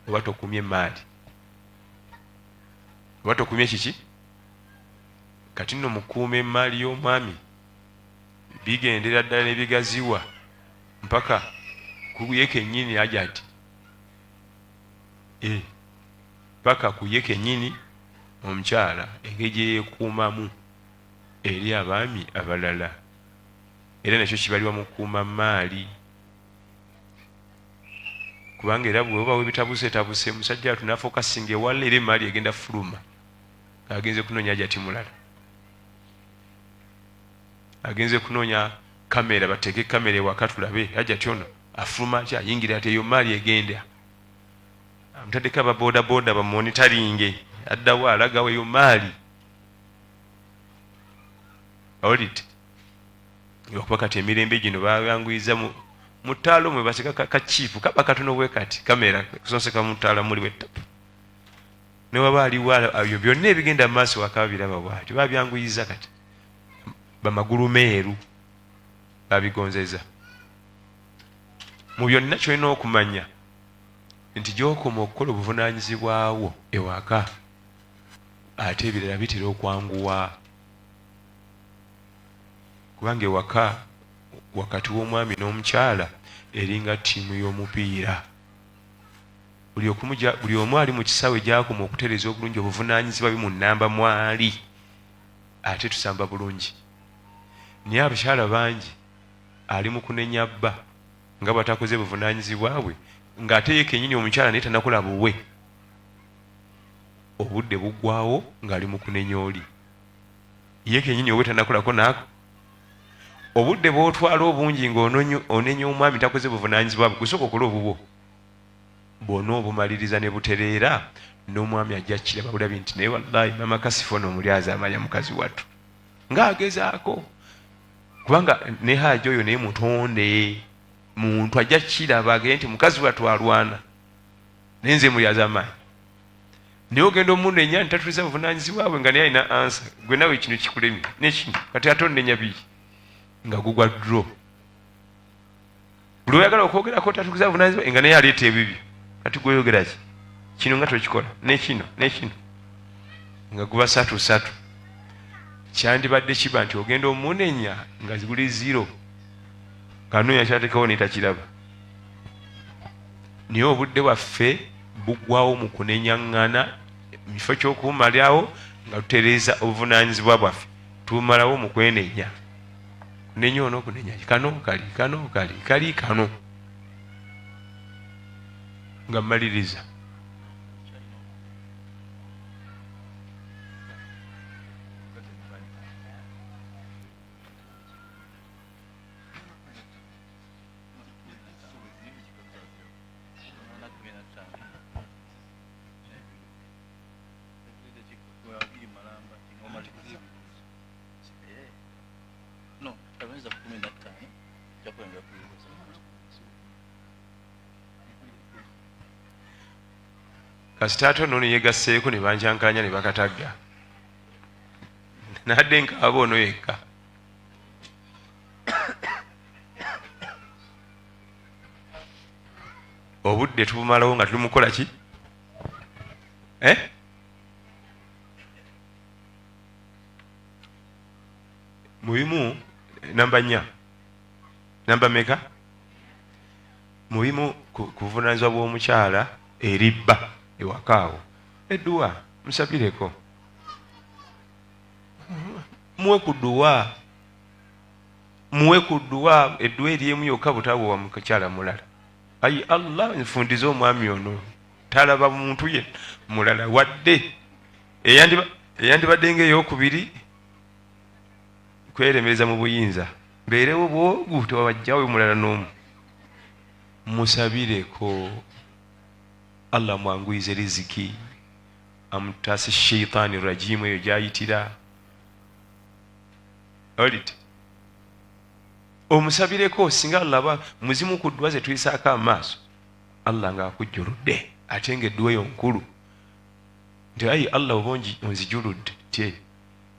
oba tokumye emaali oba tokumye kiki kati nno mukuuma emaali y'omwami bigendera ddala nebigaziwa mpaka kuye kennyini ajati mpaka kuye kennyini omukyala engeri gyeyekuumamu eri abaami abalala era nakyo kibalibwa mu kukuuma maali kubanga era bweoba webitabusetabuse musajja tunafokasinga ewala era emaali egenda fuluma agenze kunoonya ajati mulala agenze kunoonya kamera bateeke kamera ewaka tulabe ajati ono afuluma ki ayingira ati eyo maali egenda amutaddeko ababodaboda bamonitaringe addawo alagawo eyo maali awulidde okuba kati emirembe gino bayanguyiza mu ttaalo mwe basika kakiifu kaba katono bwe kati kamera kusonseka mu ttaala muli wettapu ne waba aliwo ebyo byonna ebigenda mu maaso wakaba biraba bwati babyanguyiza kati bamagulu meeru babigonzeza. Mu byonna kyolina okumanya nti gy'okoma okukola obuvunaanyizibwawo ewaka ate ebirala bitera okwanguwa, kubanga ewaka wakati w'omwami n'omukyala eringa ttiimu y'omupiira. Buli omu ali mu kisaawe gy'akoma okutereeza obulungi obuvunaanyizibwa bimunnamba mwali, ate tusamba bulungi. Naye abakyala bangi ali mu kunenya bba nga bw'atakoze buvunaanyizibwa bwe, ng'ate ye kennyini omukyala naye tanakola buwe. Obudde buggwawo ng'ali mu kunenya oli, ye kennyini obwe tanakolako naako. Obudde bw'otwala obungi ng'onenya omwami takoze buvunaanyizibwa bwe, gusooka okola obubwo. Bw'ona obumaliriza ne butereera, n'omwami ajja kiraba bulabi nti naye wallahi mama Kasifu ono omulyazi amanya mukazi wattu, ng'agezaako. Kubanga ne Hajji oyo naye mutonde, muntu ajja kiraba agende nti mukazi wattu alwana, naye nze mulyazi amaanyi. Naye ogenda omunenya nti tatuliza buvunaanyizibwa bwe nga naye alina ansa, gwe nawe kino kikulemye nekino kati ate onenya biri, nga gugwa dro. Buli oyagala okwogerako tatuliza buvunaanyizibwa nga naye aleeta ebibyo, kati gweyogera ki kino nga tokikola nekino nga guba 3 kyandibadde kiba nti ogenda omunenya nga ziguli 0 kanoonya kyateekawo netakiraba. Naye obudde bwaffe buggwawo mu kunenyaŋŋana, mu kifo ky'okubumalirawo nga tutereeza obuvunaanyizibwa bwaffe tubumalawo mu kwenenya. Kunenya ono kunenya kano kali kano nga mmaliriza. Kasita ate ono yegasseeko ne banjankanya ne bakatagga, nadde nkaaba ono yekka. Obudde tubumalawo nga tuli mukola ki? Mubimu namba 4 namba meka? Mubimu kuvunaanyizibwa bw'omukyala eribba ewakaawo, edduwa musabireko, muwe ku dduwa, edduwa eryemu yokka butabuwa mukyala mulala. Ayi Allah nfundize omwami ono talaba muntu ye mulala wadde eyandibadde ng'eyokubiri kweremereza mu buyinza, mbeerewo bwogu tewabajjawo mulala n'omu. Musabireko Allah mwanguyize riziki, amutase sheitaani rajimu eyo gyayitira. Olite omusabireko singa alaba muzimu ku ddwa ze tuyisaako amaaso, Allah ng'akujjuludde ate ng'edduwa eyo nkulu nti ayi Allah oba onzijuludde tye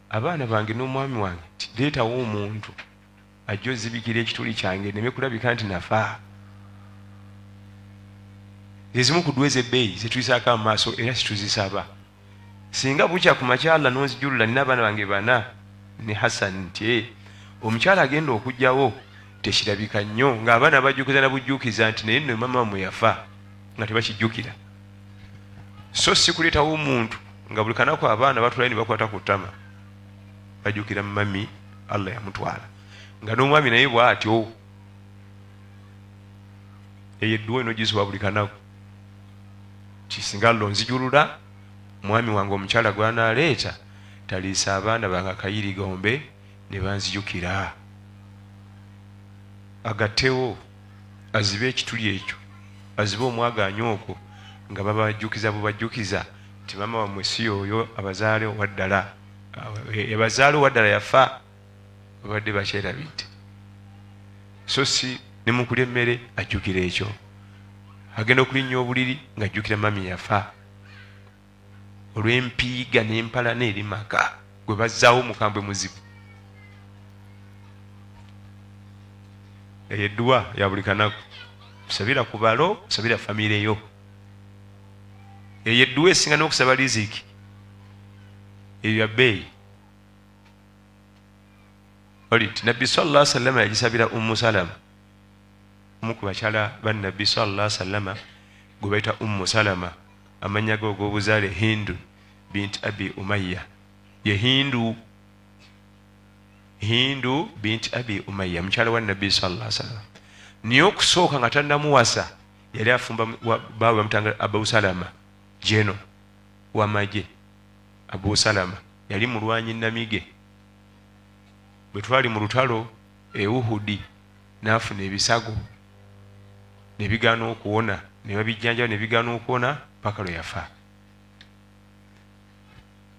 abaana bange n'omwami wange nti leetawo omuntu ajja ozibikira ekituli kyange neme kulabika nti nafa. Ezimu ku ddwa ez'ebbeeyi zetuyisaako amaaso era situzisaba. Singa bukya ku makyala n'onzijulula nina abaana bange 4 ne Hassan nti omukyala agenda okujjawo tekirabika nnyo, ng'abaana bajjukiza na bujjukiza nti naye nno mama wamwe yafa nga tebakijjukira. So si kuleetawo omuntu nga buli kanaku abaana batulayo ne bakwata ku ttama bajjukira mami Allah yamutwala, nga n'omwami naye bw'atyo. Eyo edduwa eno gizibwa buli kanaku kisinga Allah onzijulula, mwami wange omukyala gw'anaaleeta taliisa abaana bange akayirigombe ne banzijukira. Agattewo azibe ekituli ekyo, azibe omwagaanya okwo nga babajjukiza bubajjukiza nti mama wammwe si oyo, abazaale owaddala, abazaale owaddala yafa, babadde bakyerabidde. So si ne mu kulya emmere ajjukira ekyo, agenda okulinnya obuliri ng'ajjukira mami yafa, olw'empiiga n'empalana eri maka gwe bazzaawo mukambwe muzibu. eyeddwa ya buli kanaku sabira ku balo sabira famire yo eyeddwa esinga n'okusaba riziki eyo ya bbeeyi olit nabbi sallallahu alaihi wasallam yagisabira ummu salama omu ku bakyala ba nabbi sallallahu alaihi wasallam gwe bayita ummu salama amanya ge og'obuzaale hindu bint abi umayya ye hindu bint abi umayya mukyala wa nabbi sallallahu alaihi wasallam niyo okusooka nga tannamuwasa yali afumba baawe bamutanga abu salama jeno wamagye abu salama yali mulwanyi namige bwe twali mu lutalo Uhudi n'afuna ebisago ne bigaana okuwona ne babijjanjaba ne bigaana okuwona paka lwe yafa.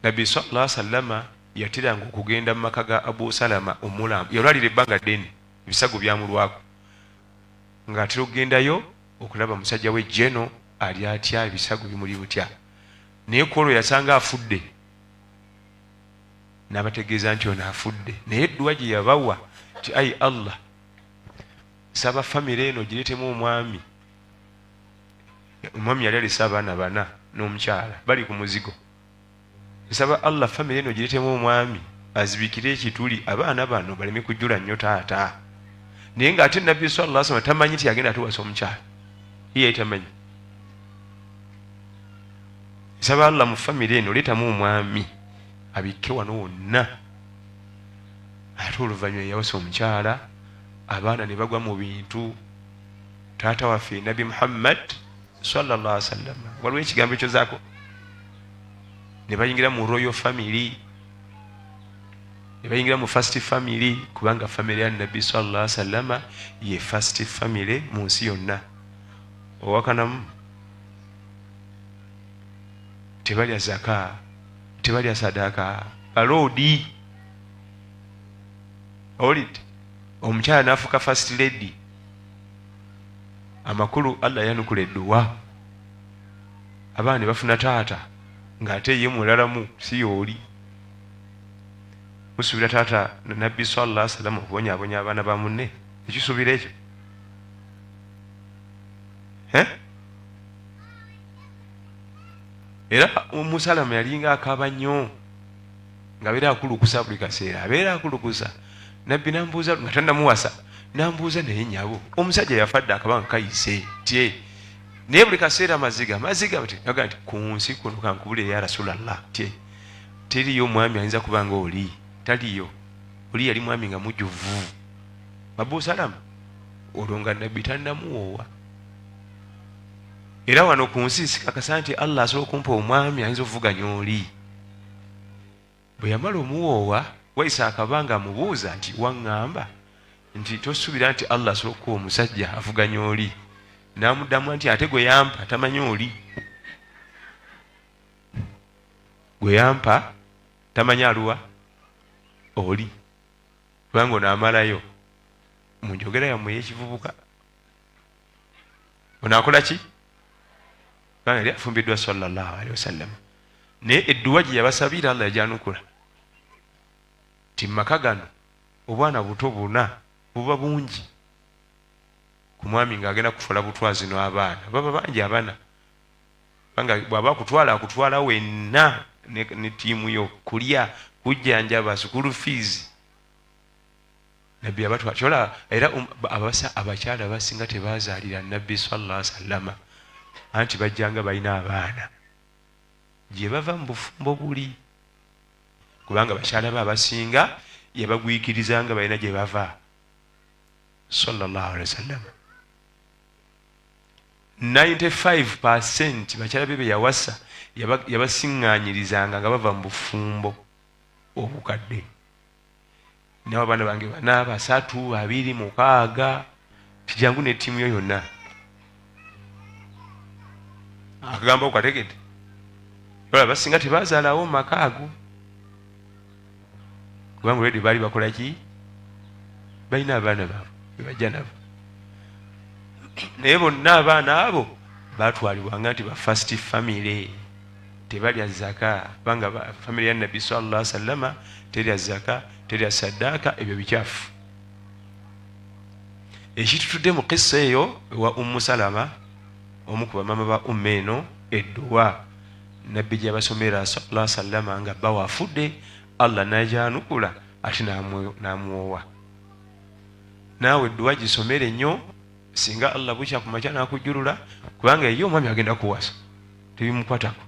Nabbi sallallahu alaihi wasallam yatiranga okugenda mu maka ga Abu Salama omulamba yalwalira ebbanga ddene ebisago byamulwako ng'atera okugendayo okulaba musajja we jeno ali atya ebisago bimuli butya naye ku olwo yasanga afudde n'abategeeza nti ono afudde naye eddwa gye yabawa ti ayi Allah saba famire eno gireetemu omwami yali alese abaana bana n'omukyala bali ku muzigo saba Allah famire eno gireetemu omwami azibikire ekituli abaana bano baleme kujjula nnyo taata naye ng'ate nabbi sallallahu alaihi wasallam tamanyi ti yagenda atuwasa omukyala iye tamanyi saba Allah mu famire eno leetamu omwami abikke wano wonna ate oluvannyuma yawasa omukyala abaana ne bagwa mu bintu taata waffe nabi Muhammad sallallahu alaihi wasallam waliwo ekigambo ekyo zaako ne bayingira mu royal family ne bayingira mu first family kubanga family ya nabbi sallallahu alaihi wasallam ye first family mu nsi yonna owakanamu tebalya zaka tebalya sadaka balodi olid omukyala n'afuka first lady amakulu Allah yanukula edduwa abaana ne bafuna taata ng'ate ye mulalamu si yooli musuubira taata nabbi sallallahu alaihi wasallam okubonyaabonya abaana ba munne ekisuubira ekyo era omusalama yalinga akaaba nnyo nga abeera akulukusa buli kaseera abeera akulukusa nabbi nambuuza nga tannamuwasa nambuuza naye nyabo omusajja yafadde akabanga kayise tye naye buli kaseera amaziga bati naga nti ku nsi kuno kankubule ya rasulallah tye teriyo omwami ayinza kubanga oli taliyo oli yali mwami nga mujjuvu Abu Salama olwo nga nabbi tannamuwoowa era wano ku nsi sikakasa nti Allah asobola okumpa omwami ayinza okuvuganya oli bwe yamala omuwoowa wayisa akabanga amubuuza nti waŋŋamba nti tosuubira nti Allah asobola okuwa omusajja avuganya oli n'amuddamu nti ate gwe yampa tamanyi oli gwe yampa tamanyi aluwa oli kubanga onaamalayo mu njogera yammwe y'ekivubuka onaakola ki kubanga yali afumbiddwa sallallahu alaihi wasallam naye edduwa gye yabasabira Allah yagyanukula ti maka gano obwana buto buna buba bungi ku mwami ng'agenda kufuula butwazi n'abaana baba bangi abaana kubanga bw'aba akutwala wenna ne ttiimu yo kulya kujjanjaba sukulu fees nabbi abatwala era abakyala basinga tebaazaalira nabbi sallallahu alaihi wasallam anti bajjanga balina abaana gye bava mu bufumbo buli kubanga bakyala be abasinga yabagwikirizanga balina gye bava sallallahu alaihi wasallam 95% bakyala be yawasa yabasiŋŋaanyirizanga nga bava mu bufumbo obukadde nawe abaana bange bana 3 2 6 tijangu ne ttiimu yo yonna akagamba okategedde ola basinga tebazaalawo mu maka ago kubanga olwedde baali bakola ki balina abaana baabwe bebajja nabo naye bonna abaana abo baatwalibwanga nti ba first family tebalya zaka kubanga family ya nabbi sallallahu alaihi wasallam terya zaka terya saddaaka ebyo bikyafu ekitutudde mu kissa eyo wa Ummu Salama omu ku bamama ba eno edduwa nabbi gye yabasomera sallallahu alaihi wasallam nga bawa afudde Allah najanukula ati namuwowa. Naawe edduwa gisomere nnyo singa Allah bukya ku makya nakujjulula kubanga eyo omwami agenda kuwasa tebimukwatako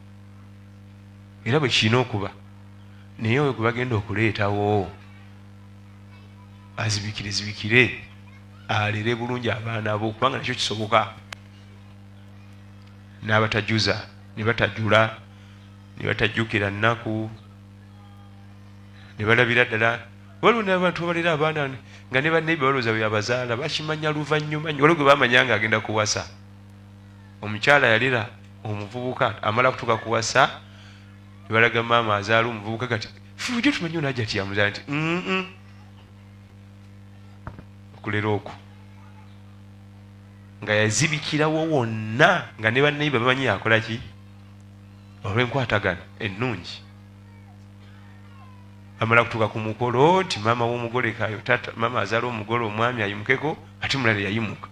era bwe kirina okuba naye we gwe bagenda okuleetawo azibikire alere bulungi abaana bo kubanga nakyo kisoboka. N'abatajuza ne batajula ne batajjukira nnaku ne balabira ddala waliwo n'abantu babalira abaana nga ne banne balowooza bwe abazaala bakimanya luvannyuma nnyo waliwo gwe baamanya nga agenda kuwasa. Omukyala yalira omuvubuka amala kutuuka kuwasa ne balaga maama azaala omuvubuka kati fujjo tumanyi onajja ti yamuzaala nti okulera okwo nga yazibikirawo wonna nga ne banne bamanyi yakola ki olw'enkwatagana ennungi. Amala kutuuka ku mukolo nti maama w'omugole kayo tata maama azaala omugole omwami ayimukeko ate mulala yayimuka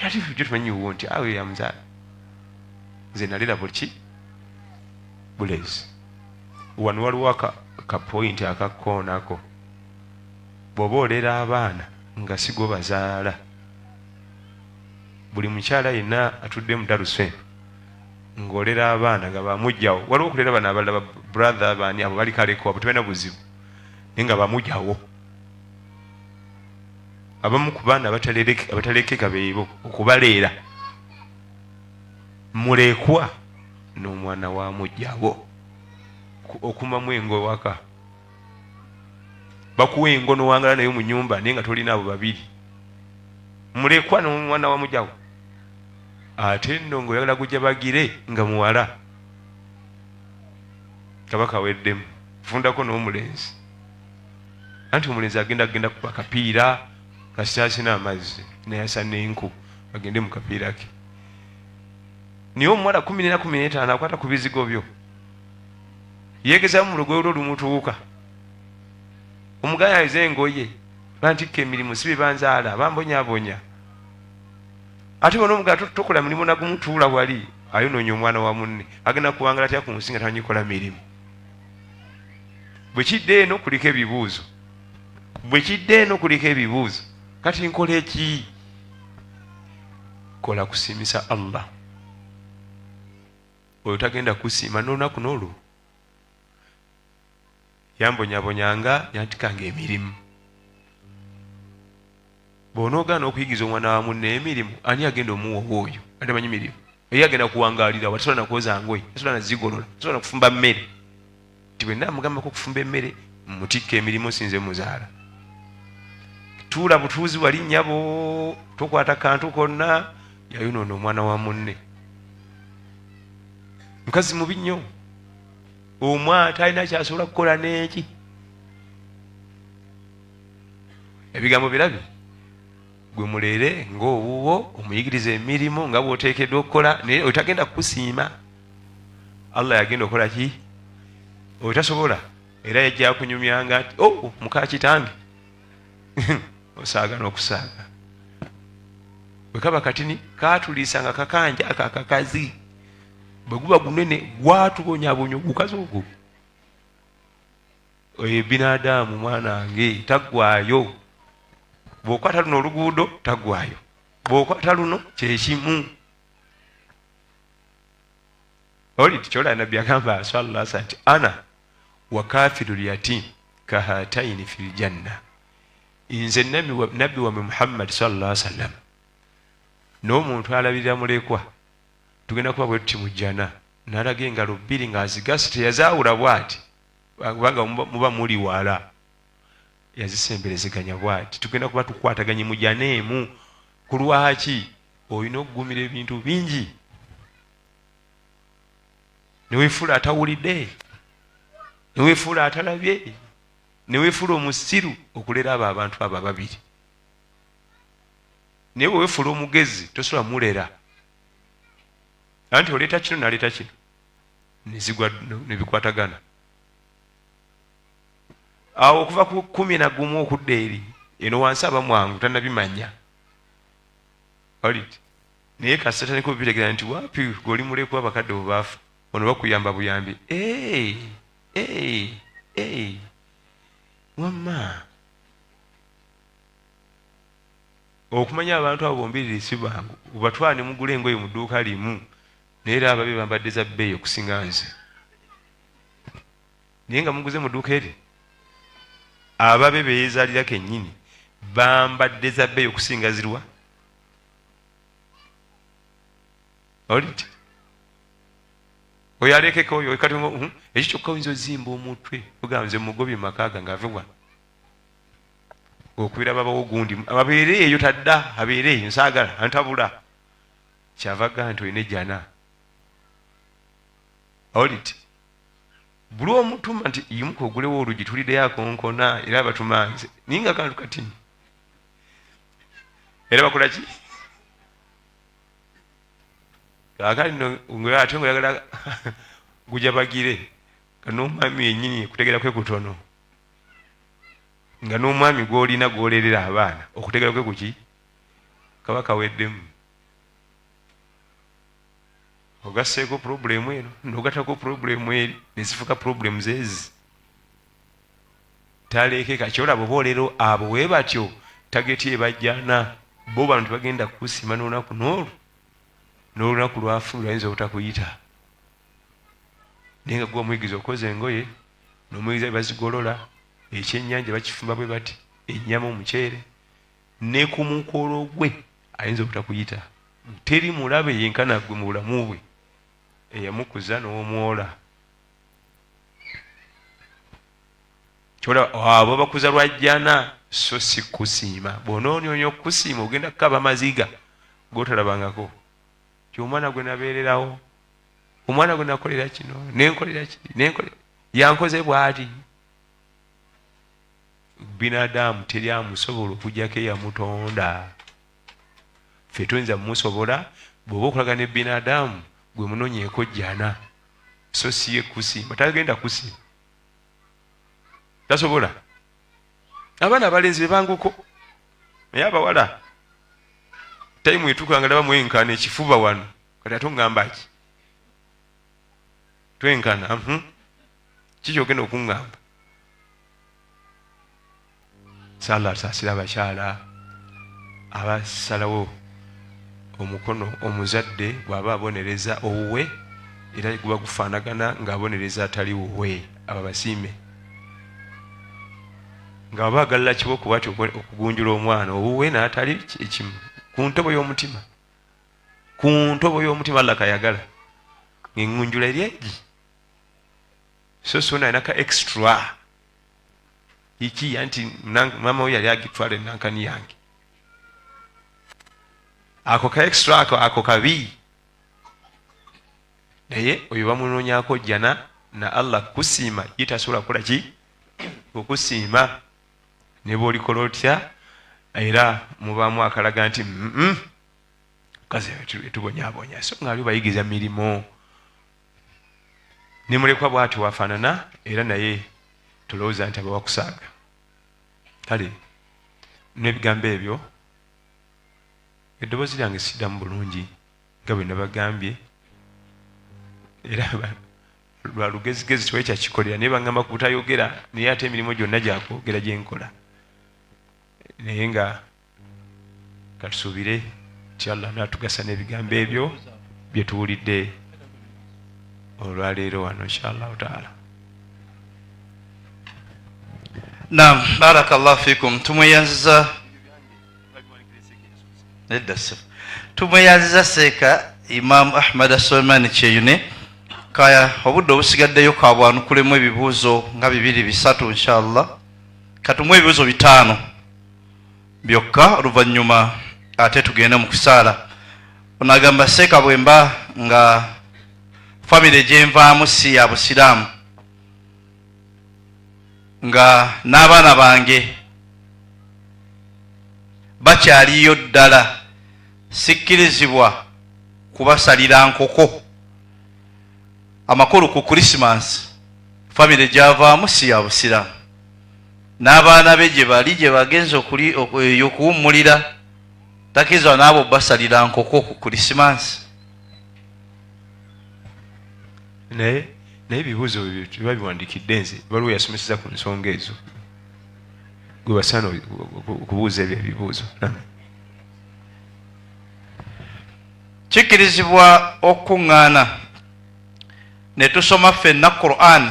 ati fujjo tumanyi wo nti awe yamuzaala nze nalera bulki bulezi. Wano waliwo ka point akakoonako bw'oba olera abaana nga sigo bazaala. Buli mukyala yenna atudde mu Darusfem ng'olera abaana nga bamugjawo waliwo okulera bano abalala brother baani abo bali kaleko abo tebalina buzibu naye nga bamugjawo. Abamu ku baana abatalekeka beebo okubaleera mulekwa n'omwana wa mugjawo okumamu engo waka bakuwa engo n'owangala nayo mu nnyumba naye nga tolina abo babiri mulekwa n'omwana wa mugjawo ate nno ng'oyagala gujja bagire nga muwala kabaka weddemu fundako n'omulenzi anti omulenzi agenda kuba kapiira kasitaasina amazzi nayasa n'enku agende mu kapiira ke naye omuwala 14-15 akwata ku bizigo byo yeegezamu mu lugoye olwo lumutuuka omugaya ayize engoye bantikka emirimu si bebanzaala bambonyabonya ate bona omugala tokola mulimu nagumutuula wali ayonoonya omwana wa munne agenda kuwangala atya ku nsi nga tanyikola mirimu. Bwe kidde eno kuliko ebibuuzo kati nkola eki? Kola kusiimisa Allah oyo tagenda kusiima n'olunaku n'olwo yambonyabonyanga yantikanga emirimu. Bw'onoogaana okuyigiza omwana wa munne emirimu ani agenda omuwowa oyo atamanyi mirimu eyo agenda kuwangaalira wa tasobola nakwoza ngoye tasobola nazigolola tasobola nakufumba mmere ti bwe naamugambako okufumba emmere mutikka emirimu sinze muzaala tuula butuuzi wali nnyabo tokwata kantu konna yayonoona omwana wa munne. Mukazi mubi nnyo omwata alina kyasobola kukola n'eki ebigambo birabi gwe mulere ng'owuwo omuyigiriza emirimu nga bw'oteekeddwa okukola naye oyo tagenda kukusiima. Allah yagenda okukola ki? Oyo tasobola era yajja kunyumyanga nti muka kitange osaaga n'okusaaga bwe kaba katini kaatuliisanga kakanja akakazi bwe guba gunene gwatubonyaabonya ogukazi ogwo oyo binadamu mwanange taggwayo. Bw'okwata luno oluguudo taggwayo bw'okwata luno kyekimu. Oli tikyola nabbi agamba sallallahu alaihi nti ana wa kafiru lyatim kahataini fil janna. Nze nabbi wamme Muhammad sallallahu alaihi wasallam n'omuntu alabirira mulekwa tugenda kuba bwe tuti mu jjana n'alaga engalo bbiri ng'azigasi teyazaawula bw'ati kubanga muba muli wala yazisemberezeganya bw'ati tugenda kuba tukwataganye mu jjana emu. Ku lwaki? Olina okugumira ebintu bingi neweefuula atawulidde neweefuula atalabye neweefuula omusiru okulera abo abantu abo ababiri naye weweefuula omugezi tosobola mulera anti oleeta kino naleeta kino nezigwa nebikwatagana awo okuva ku 11 okudda eri eno wansi abamwangu tanabimanya Alright. Naye kasita ne kubitegera nti wapi goli mulekwa abakadde obafu ono bakuyamba buyambi wamma okumanya abantu abo bombiriri si bangu obatwale mugule engoye mu dduuka limu naye era ababe bambadde za bbeeyi okusinga nze naye nga muguze mu dduuka eri ababe beyeezaalira kennyini bambadde za bbeeyi okusinga zirwa oliti oyo alekeko oyo kati ekyo kyokka oyinza ozimba omutwe ogamba nze mugobye makaaga ng'ave wano okubira babawo gundi ababeere eyo tadda abeere eyo nsaagala antabula kyava gaa nti olina ejjana oliti buli omutuma nti yimuka ogulewo olugi tuliddeyo akonkona era abatumanze naye nga kantu katini era bakola ki kaakali no ate ngaoyagala gujabagire nga n'omwami yennyini okutegera kwe kutono nga n'omwami gw'olina gw'olerera abaana okutegera kwe kuki kaba kaweddemu ogasseeko purobulemu eno n'ogattako purobulemu eri nezifuka purobulemu zeezi taleke kakyolabo boolero abo wee batyo tageti ebajjana bo bano tebagenda kukusima n'olunaku n'olunaku lwafu lwayinza obutakuyita naye nga gwe omuyigiriza okoza engoye n'omuyigiriza bazigolola ekyennyanja bakifumba bwe bati ennyama omuceere ne ku mukolo gwe ayinza obutakuyita teri mulabe yenkana gwe mu bulamu bwe eyamukuza n'omwola kyolaba abo bakuza lwajjana so si kusiima bw'onoonyonya okukusiima ogenda kukaba amaziga g'otalabangako kyomwana gwe nabeererawo omwana gwe nakolera kino nenkolera kiri yankoze bw'ati binadamu teri amusobola okugjako eyamutonda ffe tuyinza mumusobola bw'oba okulaga ne binadamu gwe munonyeeko jjana so si ye kusiima tagenda kusiima tasobola abaana abalenzi bebanguko naye abawala tayimu etuuka nga laba mwenkana ekifuba wano kati ate ongamba ki twenkana kikyogenda okuŋŋamba sala asaasira abakyala abasalawo omukono omuzadde bw'aba abonereza owuwe era guba gufaanagana ng'abonereza atali wuwe abo basiime nga baba agalala kiba okuba ti okugunjula omwana owuwe n'atali ekimu ku ntobo y'omutima Allah kayagala ng'engunjula eri egi so sona alina ka extra iki anti mama we yali agitwala enankani yange ako ka extra ako kabi naye oyo bamunoonyako jjana na Allah kusiima yitasobola kukola ki okusiima ne bw'olikola otya era mubaamu akalaga nti kazi etubonyaabonya so nga ali bayigiriza mirimu ne mulekwa bw'ati wafaanana era naye tulowooza nti abawakusaaga kale n'ebigambo ebyo eddoboozi lyange siddamu bulungi nga bwe nabagambye era lwa lugezigezi tiwali kyakikolera naye baŋŋamba ku butayogera naye ate emirimu gyonna gyakwogera gye nkola naye nga katusuubire ti Allah naatugasa n'ebigambo ebyo bye tuwulidde olwaleero wano inshallahu taala. Naam, barakallahu fikum. Tumweyanziza seeka Imam Ahmad Sulaiman Kyeyune kaya obudde obusigaddeyo kabwanukulemu ebibuuzo nga 2-3 inshallah katumwe ebibuuzo 5 byokka oluvannyuma ate tugenda mu kusaala. Onagamba seeka bwemba nga famire gyenvaamu si ya busiraamu nga n'abaana bange bakyaliyo ddala sikkirizibwa kubasalira nkoko amakulu ku Christmas famire gyavaamu si ya busiraamu n'abaana be gye bali gye bagenze okuwummulira takirizibwa n'abo basalira nkoko ku Krismasi. naye ebibuuzo biba biwandikidde nze waliwo yasomeseza ku nsonga ezo gwe basaana okubuuza ebyo ebibuuzo. Kikirizibwa okuŋŋaana ne tusoma ffenna Qur'an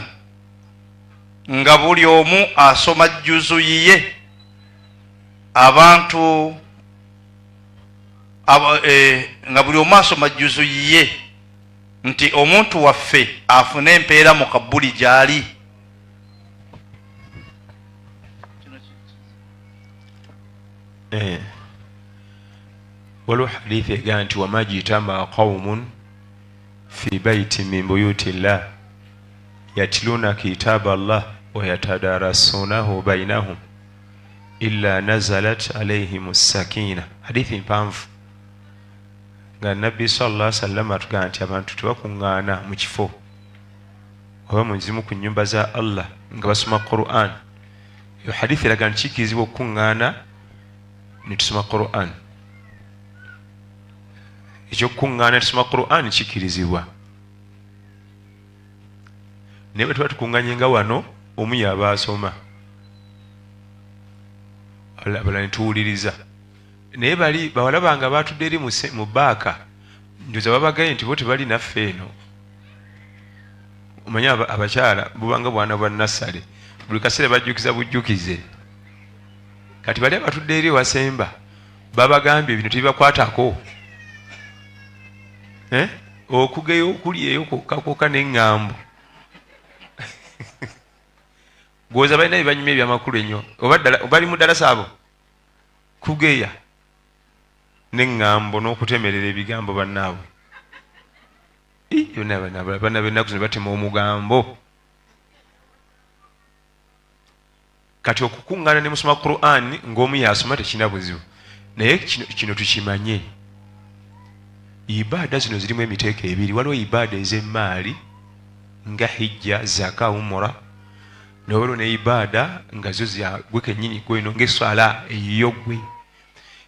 nga buli omu asoma jjuzu yiye, abantu nga buli omu asoma jjuzu yiye, nti omuntu waffe afune empeera mu kabuli gy'ali. waliwo hadithi egaa nti wama jitama qaumun fi baiti min buyuti llah yatluna kitaba Allah wa yatadarasunahu bainahum illa nazalat alayhim sakina. hadithi mpanvu nga nabbi sallallahu alaihi wasallam atugamba nti abantu tebakuŋŋaana mu kifo oba mu zimu ku nnyumba za Allah nga basoma Qur'an. yo hadithi eraga nti kikirizibwa okukuŋŋaana ne tusoma Qur'an. ekyokukuŋŋaana tusoma Qur'an kikirizibwa, naye bwe tuba tukuŋŋanye nga wano omu yaba asoma abalala ne tuwuliriza, naye bali bawala bange batudde eri mu baaka njoza babagaye nti bo tebali naffe eno. omanye abakyala bubanga bwana bwa nassale buli kaseera bajjukiza bujjukize, kati bali abatudde eri wasemba babagambye bino tebibakwatako. okugeyo okuli eyo kokakoka n'eŋŋambo gwoza balina bibanyuma ebyamakulu ennyo obali mu ddalasa abo kugeya n'eŋŋambo n'okutemerera ebigambo bannaabwe. bana bennaku zino batema omugambo. kati okukuŋŋaana ne musoma Qur'an ng'omu yasoma tekina buzibu, naye kino tukimanye, ibaada zino zirimu emiteeko ebiri. waliwo ibaada ez'emmaali nga hijja, zaka, umura, nowaliwo ne ibaada nga zo gwe kennyini gweno ng'eswala eyiyo gwe.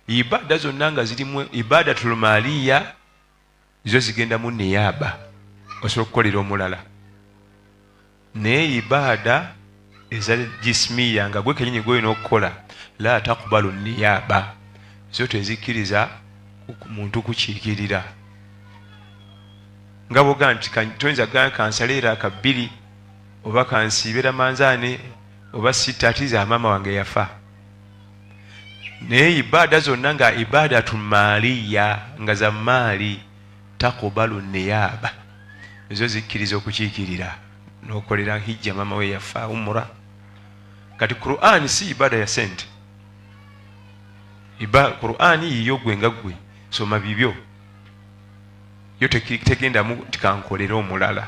ibaada zonna nga zirimu ibadatul maaliya, zo zigenda mu niyaba, osobola okukolera omulala. naye ibaada eza jismiya nga gwe kennyini gwolina okukola, la takubalu niyaba, zo tezikkiriza muntu kukiikirira. nga boga nti toyinza kansaleera akabbiri oba kansiibera manzaani oba sitatiza maama wange yafa. naye ibaada zonna nga ibadatu maaliya nga za maali, takubalu niyaba, ezo zikkiriza okukiikirira n'okolera hijja maama we yafa, umura. kati Qur'an si ibaada ya sente. Qur'an yiyo gwe nga gwe soma bibyo, yo tegendamu tikankolera omulala.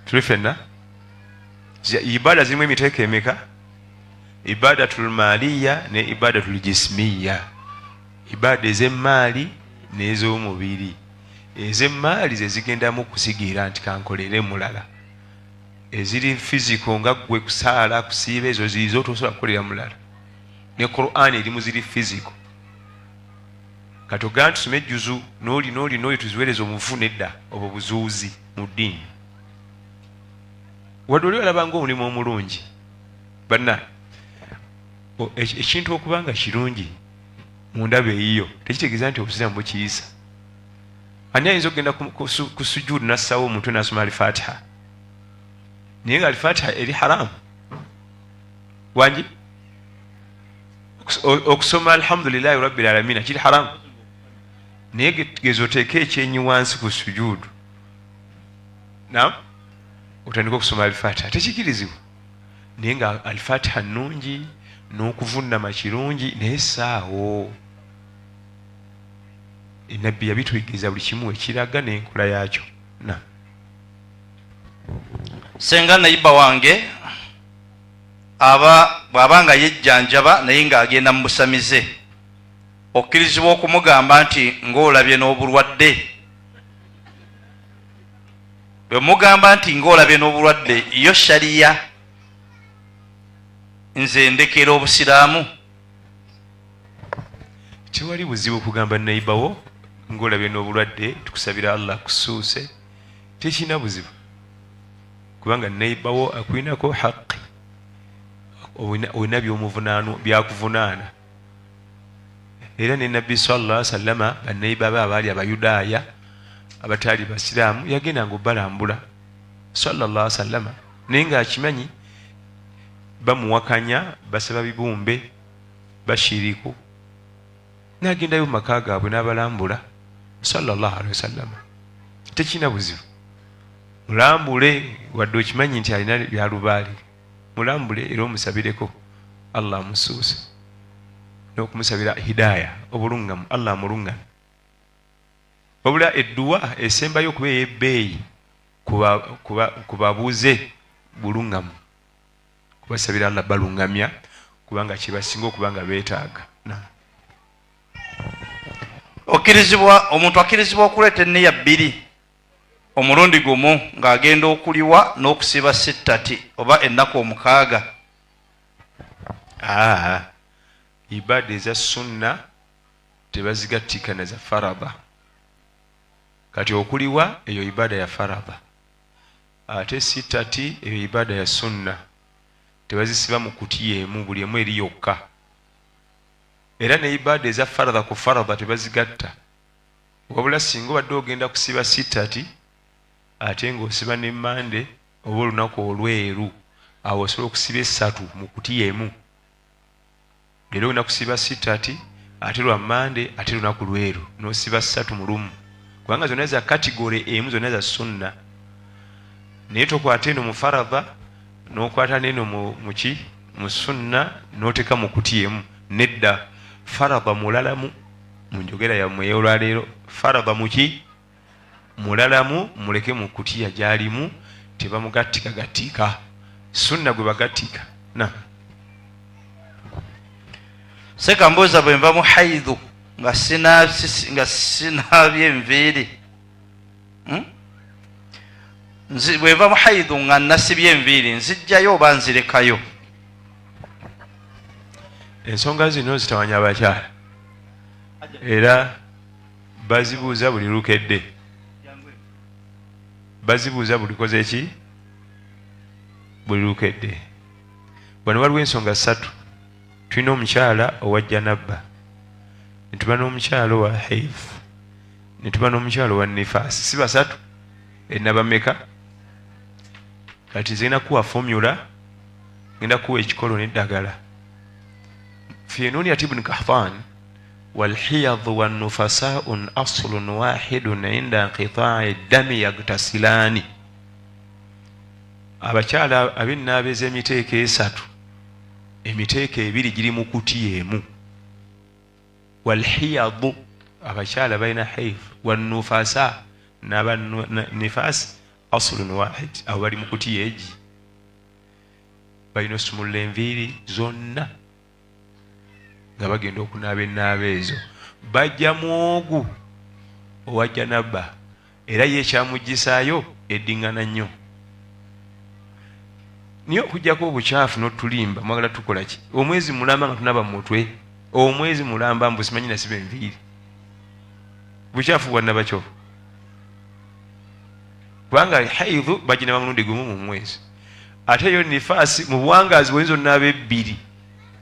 tuli fenna ibaada zirimu emiteeko emeka? ibadatul maaliya ne ibadatul jismiya, ibaada ez'emmaali n'ez'omubiri. ez'emmaali ze zigendamu kusigira nti kankolere mulala, eziri fiziko nga gwe kusaala kusiiba, ezo ziizo tosobola kukolera mulala. ne Qur'an erimu ziri fiziko. katogera tusome ejjuzu n'oli tuziweereza omufu nedda, obwo buzuuzi mu ddiini. wadde oli olabanga omulimu omulungi banna, ekintu okuba nga kirungi mu ndaba eyiyo tekitegeeza nti obusiraamu bukiyisa. ani ayinza okugenda ku sujuudu nassawo omuntu nasoma alifatiha, naye nga alifatiha eri haramu wangi? okusoma alhamdulillahi rabbil alamina kiri haramu, naye geza oteeke ekyenyi wansi ku sujuudu otandika okusoma alifatiha, tekikirizibwa. naye nga alifatiha nnungi n'okuvunama kirungi, naye saawo enabbi yabituyigiriza buli kimu ekiraga n'enkola yakyo. senga nayiba wange bw'aba nga yejjanjaba naye ng'agenda mu busamize, okkirizibwa okumugamba nti ng'olabye n'obulwadde? bwe mugamba nti ng'olabye n'obulwadde, yo shariya nze ndekera obusiraamu? tewali buzibu kugamba neighbor ng'olabye n'obulwadde tukusabira Allah kusuuse, tekina buzibu kubanga neighbor akuinako haqqi, olina byakuvunaana. Era ne Nabbi sallallahu alaihi wasallam baneighbor be abaali Abayudaaya abataali Basiraamu yagenda ng'obalambula sallallahu alaihi wasallam, naye ng'akimanyi bamuwakanya, basaba bibumbe, bashiriku, n'agendayo mu maka gaabwe n'abalambula sallallahu alaihi wasallam. Tekina buzibu, mulambule wadde okimanyi nti alina byalubaali, mulambule era omusabireko Allah amusuuse n'okumusabira hidaaya, obulungamu, Allah amulungame. Wabula edduwa esembayo okuba ey'ebbeeyi kubabuuze bulungamu, kubasabira Allah balungamya kubanga kibasinga okubanga beetaaga. Omuntu akkirizibwa okuleeta enniya bbiri omulundi gumu ng'agenda okuliwa n'okusiba sittati oba ennaku omukaaga. Ibada eza sunna tebazigattika na za faraba. Kati okuliwa eyo ibada ya faraba, ate sittati eyo ibada ya sunna, tebazisiba mu kutiya emu, buli emu eri yokka. Era ne ibada eza farada ku farada tebazigatta, wabula singa obadde ogenda kusiba sittati ate ng'osiba ne Mande oba olunaku olweru, awo osobola okusiba essatu mu kutiya emu. Leero olina kusiba sittati ate lwa Mande ate lunaku lweru n'osiba ssatu mu lumu, kubanga zonna za kategore emu, zonna za sunna. Naye tokwata eno mu farada n'okwata n'eno mu sunna n'oteeka mu kutiya emu. Nedda, farada mulalamu mu njogera yammwe ey'olwaleero, farada muki mulalamu, muleke mu kutiya gy'alimu, tebamugattikagatika. Sunna gwe bagattika. Seka mbuuza bwe nva mu haidhu nga sinaabye enviiri, bwe nva mu haidhu nga nasibye enviiri, nzijjayo oba nzirekayo? Ensonga zino zitawanya abakyala era bazibuuza buli lukedde, bazibuuza buli koze ki, buli lukedde. Wano waliwo ensonga ssatu. Tulina omukyala owa janabba, ne tuba n'omukyala owa haidh, ne tuba n'omukyala owa nifaasi. Si basatu? Ennaba mmeka? Kati zigenda kuwa formula, genda kuwa ekikolo n'eddagala. في نونية ابن قحطان والحيض والنفساء أصل واحد عند انقطاع الدم يغتسلان. abakyala ab'ennaabeza emiteeko esatu, emiteeko ebiri giri mu kutiya emu. walhiyadu, abakyala balina haidh, wannufasa n'aba nifas aslun wahid, abo bali mu kutiya egi, balina osumulula enviiri zonna nga bagenda okunaaba ennaaba ezo. Bajja mwogu owa janabba, era ye ekyamuggisaayo eddiŋŋana nnyo. Niyo okuggyako obukyafu n'otulimba, mwagala tukola ki? Omwezi mulamba nga tunaba mu mutwe, omwezi mulamba mbu simanyi nasiba enviiri, bukyafu bwannaba kyo. Kubanga haidhu baginaba mulundi gumu mu mwezi, ate yo nifaasi mu buwangaazi bw'oyinza onaaba ebbiri,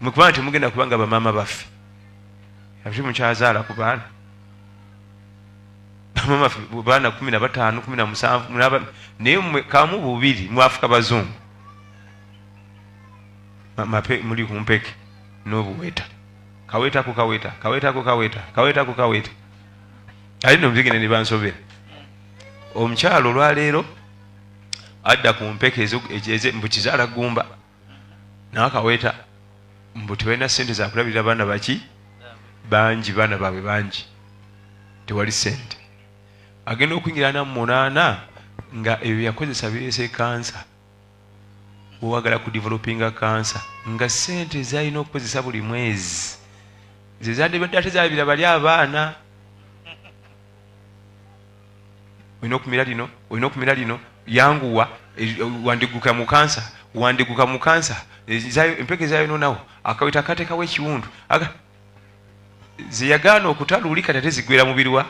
mukubanga temugenda kubanga bamaama baffe ate mukyazaala ku baana, bamaama baffe baana 15, 17, naye kamu bubiri mwafuka bazungu, muli ku mpeke n'obuweta, kawetako kaweta, kawetako kaweta, kawetako kaweta, ali no muzigenda ne bansobera. Omukyalo olwaleero adda ku mpeke ezo mbu kizaala gumba nawe kaweta, mbu tebalina ssente za kulabirira baana baki bangi, baana baabwe bangi, tewali ssente. Agenda okuyingira 48 nga ebyo yakozesa bireese kansa, owagala ku developinga kansa, nga ssente zalina okukozesa buli mwezi zezandibadde ate zalabira bali abaana. Olina okumira lino, yanguwa, wandiguka mu kansa, wandiguka mu kansa, empeke zayo nonawo, akaweta akateekawo ekiwundu. zeyagaana okutaluulika ate zigwera mubirwa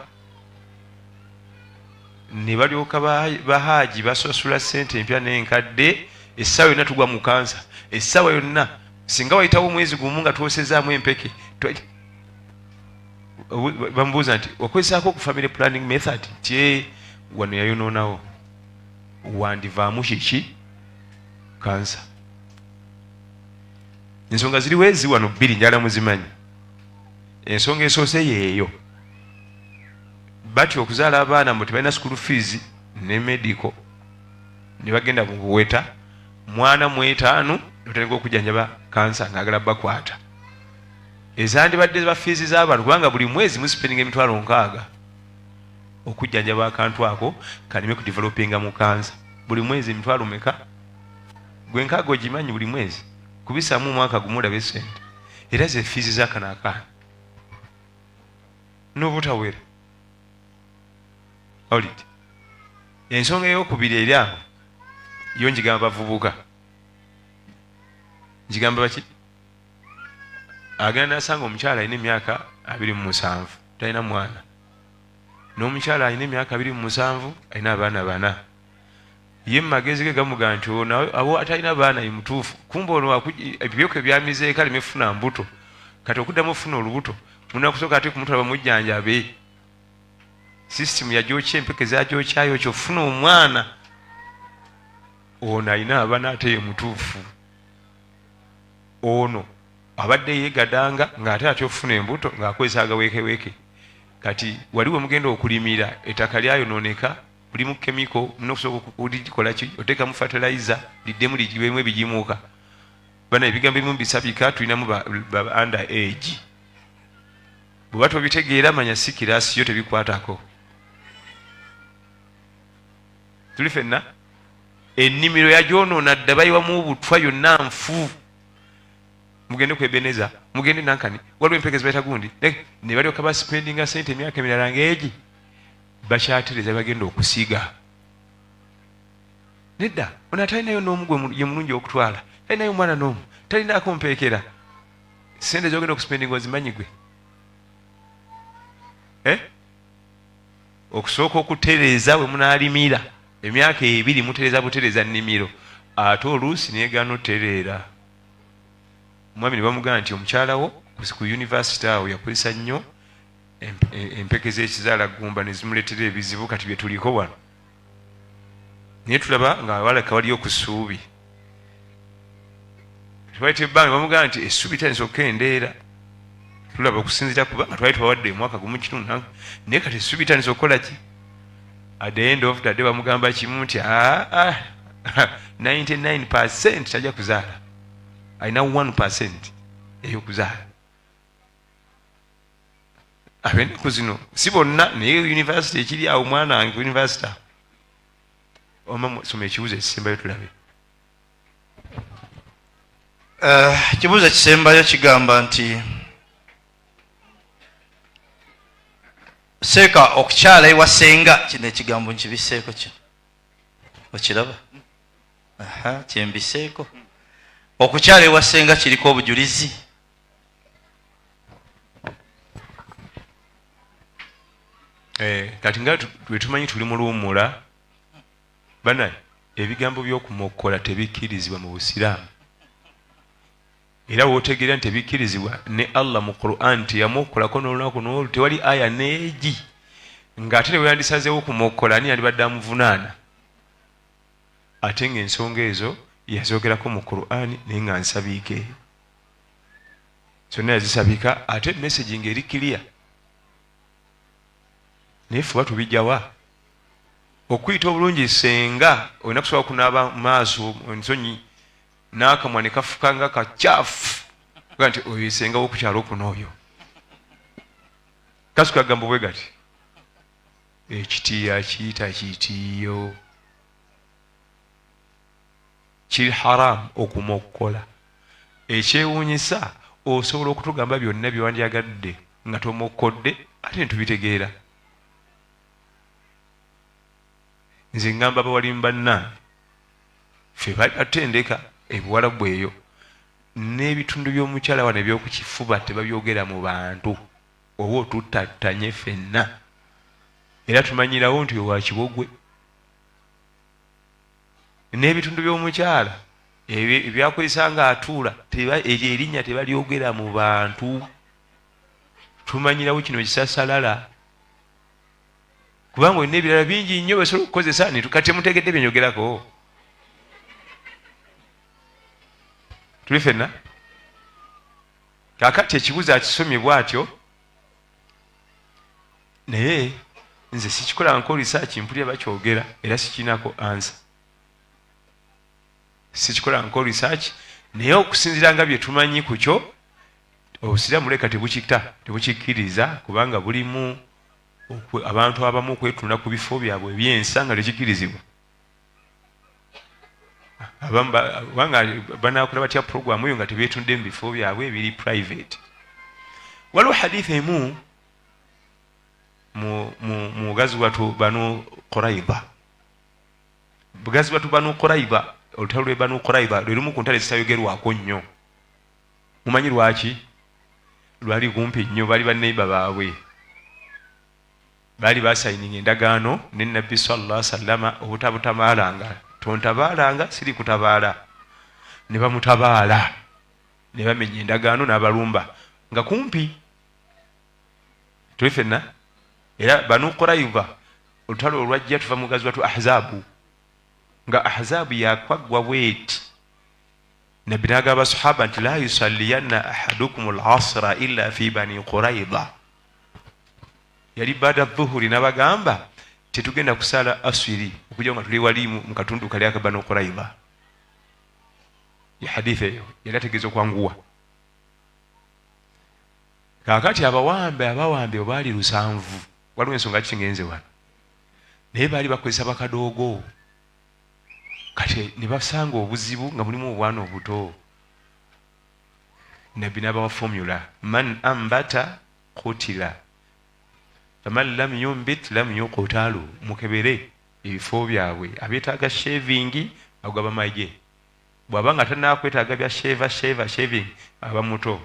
ne balyoka bahaaji basasula ssente empya n'enkadde essaawa yonna tugwa mu kansa essaawa yonna singa wayitawo omwezi gumu nga twosezaamu empeke bamubuuza nti wakozesaako ku family planning method nti wano yayonoonawo wandivaamu kiki kansa ensonga ziriwo ezi wano bbiri njala muzimanyi ensonga esoose yeeyo batyo okuzaala abaana mbu tebalina school fees ne medical ne bagenda mu buweta mwana mu 5 notandika okujjanjaba kansa ng'agala bakwata ezandibadde ba fees z'abantu kubanga buli mwezi musipendinga emitwalo 6 okujjanjaba akantu ako kaleme kudevelopinga mu kansa buli mwezi emitwalo meka gwe nkaaga ogimanyi buli mwezi kubisaamu omwaka gumu olabe sente era ze fees z'akanaakaana n'obutawera olid ensonga ey'okubiri eri awo yo njigamba bavubuka njigamba baki agenda nasanga omukyala alina emyaka 27 talina mwana n'omukyala alina emyaka 27 alina abaana 4 ye mumagezi ge gamuga nti awo atalina baana yemutuufu kumba ono ebyoka ebyamizeeko aleme funa mbuto kati okuddamu ofuna olubuto munakusooka ate kumutwala bamujjanjabe system yagyokya empeke zagyokyayo kyofuna omwana ono alina abaana ate ye mutuufu ono abadde yeegadanga ng'ate ate ofuna embuto ng'akozesa agaweekeweke kati waliwo mugenda okulimira ettaka lyayonooneka bulimu kemiko munokusooka okulikola ki oteekamu fertilizer liddemu ligiwemu ebigimuuka bana ebigambo ebimu bisabika tulinamu ba under age bwe batobitegeera manya si kiraasi yo tebikwatako tuli fenna ennimiro yagyonoona dda bayiwamu obutwa yonna nfu mugende kwebeneza mugende nankani waliwo empeke zibaita gundi ne balyoka basipendinga sente emyaka emirala ng'egi bakyatereza bagenda okusiga nedda ono atalinayo n'omu ye mulungi okutwala talinayo omwana n'omu talinaako mpeekera sente zogenda okusipendinga ozimanyi gwe okusooka okutereeza we munaalimira emyaka 2 mutereeza butereeza nnimiro ate oluusi neegaana otereera omwami ne bamugamba nti omukyalawo ku yunivasite awo yakozesa nnyo empeke z'ekizaala gumba ne zimuleetera ebizibu kati bye tuliko wano naye tulaba nga waleka waliyo ku ssuubi twaite ebbanga bamugamba nti essuubi tandisa okkendeera tulaba okusinzira kuba nga twali twawadde omwaka gumu kitundu naye kati essuubi tandisa okukola ki at the end of the day bamugamba kimu nti 99% tajja kuzaala alina 1% ey'okuzaala abenaku zino si bonna naye yunivasite ekiri awo omwana wange ku yunivasite soma ekibuuzo ekisembayo tulabe ekibuuzo ekisembayo kigamba nti seeka okukyala ewa senga kino ekigambo nkibiseeko kino okiraba kyembiseeko okukyala ewa senga kiriko obujulizi kati nga wetumanyi tuli mu luwummula banaye ebigambo by'okumokkola tebikkirizibwa mu busiraamu era wootegeera nti tebikkirizibwa ne Allah mu Qur'an nti yamokkolako n'olunaku n'olu tewali aya neegi ng'ate ne weyandisazeewo okumokkola ani yandibadde amuvunaana ate ng'ensonga ezo yazoogerako mu Qur'an naye nga nsabiike zonna yazisabika ate message ng'eri kiriya naye fuba tubijjawa okuyita obulungi senga olina kusobola kunaaba maaso ensonyi n'akamwa ne kafuka nga kacaafu ga nti oyo senga w'okukyala okuno oyo kasuka agamba bwe gati ekitiiya kiyita kitiiyo kiri haramu okumokkola ekyewuunyisa osobola okutugamba byonna byewandyagadde nga tomokkodde ate ntubitegeera nze ngamba abawalimu bannange ffe batendeka ebuwalabu eyo n'ebitundu by'omukyala wano ebyokukifuba tebabyogera mu bantu oba otuttattanye ffenna era tumanyirawo nti owa Kibogwe n'ebitundu by'omukyala ebyakozesa nga atuula erinnya tebalyogera mu bantu tumanyirawo kino kisasalala kubanga olina ebirala bingi nnyo basobola okukozesa kati temutegedde byenyogerako tuli ffenna kaakati ekibuzo akisomye bw'atyo naye nze sikikola nko research mpulira bakyogera era sikinako answer sikikola nko research naye okusinziira nga bye tumanyi ku kyo obusiraamu leka tebukikkiriza kubanga bulimu abantu abamu okwetunda ku bifo byabwe ebyensa nga tekikkirizibwa kubanga banakola batya programu eyo nga tebeetundde mu bifo byabwe ebiri private. Waliwo hadith emu mu gazwatu Banu Qurayza. Gazwatu Banu Qurayza, olutalo lwe Banu Qurayza lwe lumu ku ntalo ezitayogerwako nnyo. Mumanyi lwaki? Lwali kumpi nnyo, bali banneiba baabwe. Bali basayininga endagaano ne Nabbi sallallahu alaihi wasallam obutabutabalanga. Tontabaalanga siri kutabaala. Ne bamutabaala. Ne bamenya endagaano n'abalumba nga kumpi. Tulifenna era Banu Qurayza olutalo olwajja tuva mu gazwatu Ahzabu nga Ahzabu yakwaggwa bweti. Nabbi n'agamba abasahaba nti la yusalliyanna ahadukum al-asra illa fi Bani Qurayza. Yali baada dhuhuri n'abagamba tetugenda kusala aswiri okujja nga tuli wali mu katundu kali aka Banu Qurayza. Ya hadithi eyo yali ategeeza okwanguwa. Kaakati abawambe baali 7. Waliwo ensonga kisingenze wano. Naye baali bakozesa bakadoogo. Kati ne basanga obuzibu nga mulimu obwana obuto. Nabbi n'abawa formula. Man ambata qutila. Faman lam yumbit lam yuqtalu. Mukebere ebifo byabwe. Abeetaaga shaving agaba maje. Bw'aba nga tannakwetaaga bya shaving aba muto.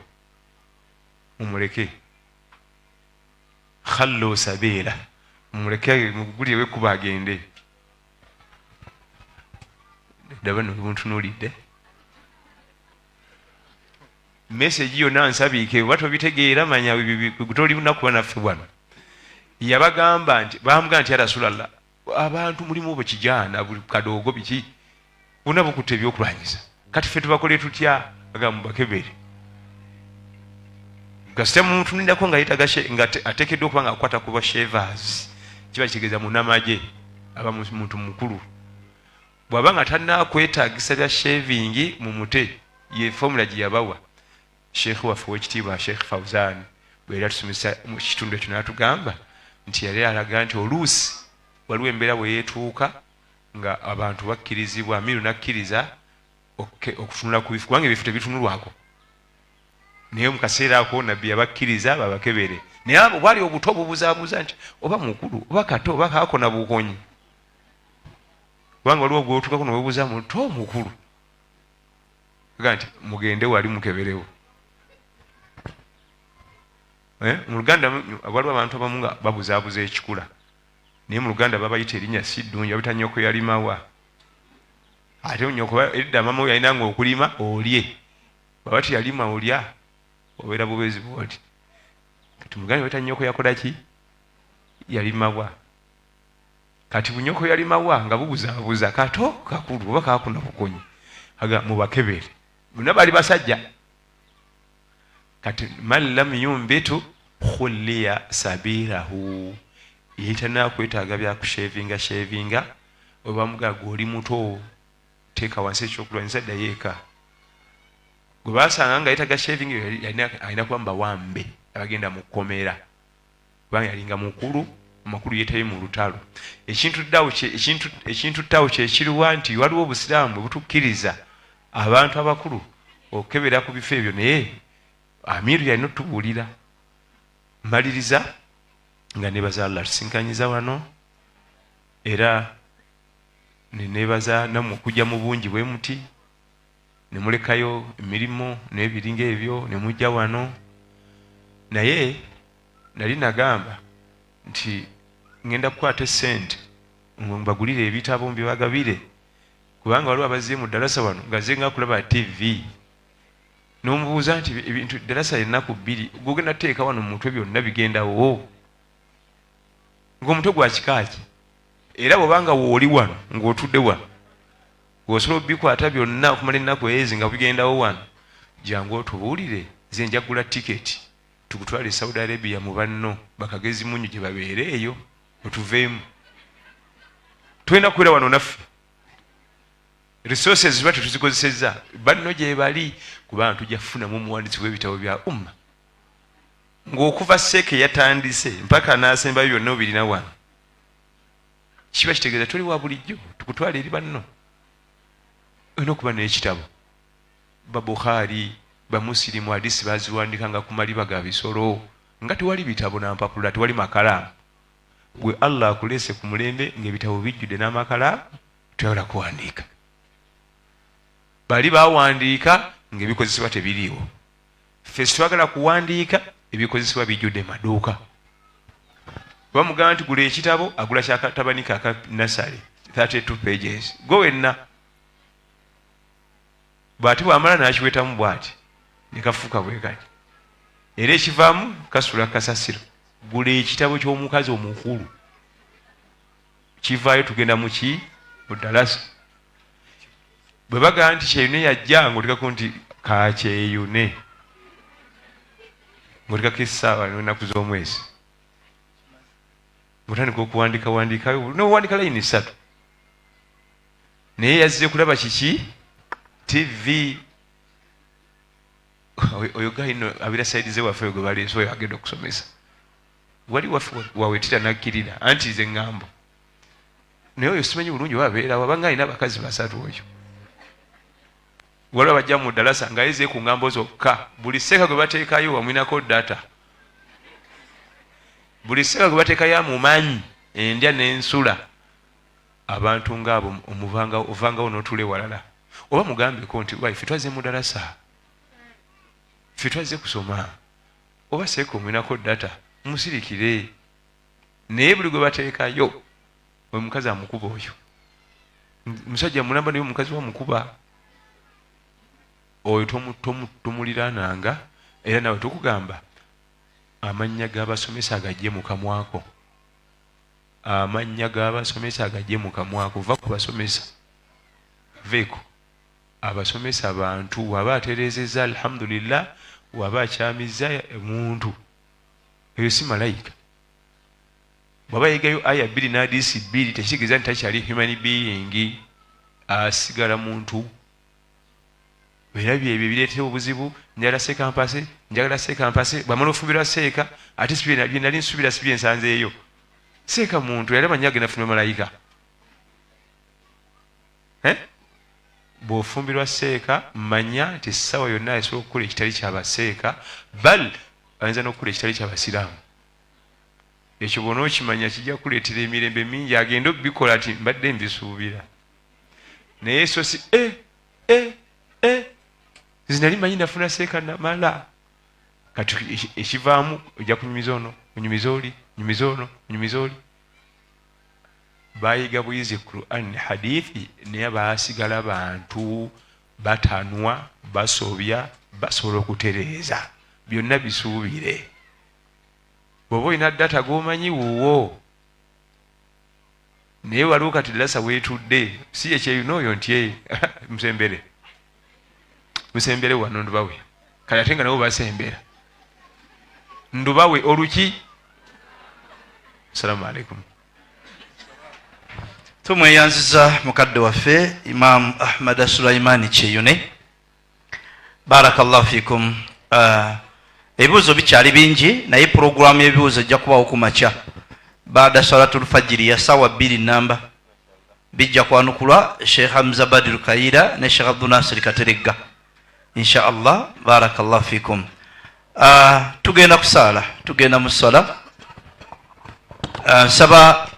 Mumuleke. Khallu sabila. Mumuleke muguli we kuba agende. Dabano buntunulidde. Message yonna nsabike watu bitegeera manya gutoli bunakuba naffe bwana. Yabagamba nti bamugamba nti ya Rasulullah abantu mulimu bo kijana buli kadoogo biki buna bukutte ebyokulwanyiza kati ffe tubakole tutya agamba bakebere kasite muntu nindako nga yetagashe nga atekeddwa okuba nga akwata kuba shavers kiba kitegeeza munamaje aba muntu mukulu bw'aba nga tannakwetaagisa bya shaving mu mute ye formula gye yabawa Sheikh waffe w'ekitiibwa Sheikh Fawzan bwe yali atusomesa mu kitundu ekyo n'atugamba nti yali alaga nti oluusi waliwo embeera bwe yeetuuka nga abantu bakkirizibwa amiru nakkiriza okutunula ku bifu kubanga ebifu tebitunulwako naye mu kaseera ako Nabbi yabakkiriza babakebere naye abo bwali obuto bubuzaabuza nti oba mukulu oba kato oba kaako na bukonyi kubanga waliwo gweotukako nowebuuza muto mukulu aga nti mugende wali mukeberewo. Mu Luganda waliwo abantu abamu nga babuzaabuza ekikula naye mu Luganda babayita erinnya si ddungi babita nnyoko yalimawa ate nnyoko edda mama we yalinanga okulima olye baba tiyalima olya obeera bubeezi bwoti kati mu Luganda babita nnyoko yakola ki yalimawa kati bunyoko yalimawa nga bubuzaabuza kato kakulu oba kaakuna bukonyi aga mubakebere bonna bali basajja. Kati man lam yumbitu khulliya sabilahu yitana kwetaaga bya kushavinga oba mugaga oli muto teeka wansi ekyokulwanyisa dda yeeka gwe basanga nga yetaaga shaving alina kwamba wambe abagenda mu kkomera kubanga yalinga mukulu amakulu yeetayo mu lutalo. Ekintu ttawo kyekiriwa nti waliwo obusiraamu bwe butukkiriza abantu abakulu okukebera ku bifo ebyo naye amiru yalina otubuulira. Maliriza nga nebaza Allah tusinkanyiza wano era nebaza namwe okujja mu bungi bwe muti ne mulekayo emirimu n'ebiringa ebyo ne mujja wano naye nali nagamba nti ngenda kukwata essente mbagulire ebitabo mbibagabire kubanga waliwo abazie mu ddalasa wano nga ze nga kulaba TV n'omubuuza nti ebintu ddalasa ennaku 2 gugenda teeka wano mu mutwe byonna bigendawo ng'omutwe gwa kikaaki era bw'obanga wooli wano ng'otudde wano ng'osobola obikwata byonna okumala ennaku eezi nga bigendawo wano jangu otubuulire nze njagula tiketi tukutwale Saudi Arabia mu banno bakagezi munyu gye babeereeyo otuveemu tulina kubeera wano naffe resources ziba tetuzikozesezza banno gye bali kubanga tujja kufunamu omuwandiisi w'ebitabo bya umma ng'okuva seeke yatandise mpaka n'asembayo byonna obirina wano kiba kitegeeza tuli wa bulijjo tukutwala eri banno olina okuba n'ekitabo ba Bukhari ba Musilimu hadisi baziwandikanga ku maliba ga bisolo nga tewali bitabo n'ampapula tewali makalaamu gwe Allah akulese ku mulembe ng'ebitabo bijjudde n'amakala toyagala kuwandiika bali bawandiika ng'ebikozesebwa tebiriiwo ffe twagala kuwandiika ebikozesebwa bijjudde maduuka bamugamba nti gula ekitabo agula kyakatabanika aka nasale 32 pages gwe wenna bw'ati bw'amala n'akiwetamu bw'ati ne kafuuka bwe kati era ekivaamu kasula kasasiro gula ekitabo ky'omukazi omukulu kivaayo tugenda mu ddalasa bwe bagamba nti kyeyune yajja ng'otekako nti kakyeyune ng'otekako essaawa n'ennaku z'omwezi ng'otandika okuwandikayo n'owandika layini 3 naye yazze kulaba kiki TV oyo gayino abira saidi ze waffe gwe baleese oyo agenda okusomesa wali waffe wawetira nakkirira anti ze ŋŋambo naye oyo simanyi bulungi wabeera wabanga alina abakazi 3 oyo waliwo bajja mu ddalasa ng'ayeze ku ŋŋambo zokka buli seeka gwe bateekayo wamwinako data buli seeka gwe bateekayo amumanyi endya n'ensula abantu ng'abo ovangawo n'otule walala oba mugambeko nti ffe twazze mu ddalasa ffe twazze kusoma oba seeka omwinako data musirikire naye buli gwe bateekayo omukazi amukuba oyo musajja mulamba naye omukazi wamukuba oyo tomulirananga era nawe tukugamba amannya g'abasomesa agajje mu kamwako amannya g'abasomesa agajje mu kamwako va ku basomesa veeko abasomesa abantu waba atereezezza alhamdulillah waba akyamizza omuntu eyo si malayika bw'aba yegayo aya 2 n'hadiisi 2 tekitegeeza nti takyali human being asigala muntu era byebyo bireetera obuzibu njagala seekampase njagala seekampase bwamala ofumbirwa seeka ate bye nali nsuubira si bye nsanzeeyo seeka muntu yali amanyi agenda funa malayika bw'ofumbirwa seeka manya nti essaawa yonna asobola okukola ekitali kyabaseeka bal ayinza n'okukola ekitali kyabasiraamu ekyo bw'ona okimanya kijja kuleetera emirembe mingi agenda okubikola ati mbadde mbisuubira naye so si zinali manyi nafuna seeka namala kati ekivaamu ojja kunyumiza ono onyumiza oli nyumiza ono onyumiza oli bayiga buyizi Quran hadithi naye baasigala bantu batanwa basobya basobola okutereeza byonna bisuubire bw'oba olina data g'omanyi wuwo naye waliwo kati ddalasa weetudde si ekyeyuna oyo nti musembere wano ndubawe kale ate nga nabo basembera ndubawe oluki assalamu alaikum tumweyanziza mukadde waffe Imam Ahmad Sulaimani Kyeyune barakallahu fikum ebibuuzo bikyali bingi naye puroguramu y'ebibuuzo ejja kubawo ku makya baada salatul fajiri ya sawa 2 namba bijja kwanukulwa Sheikh Hamza Badiru Kaira ne Sheikh Abdul Nasir Kateregga insha Allah barakallahu fikum tugenda kusala tugenda mu sala nsaba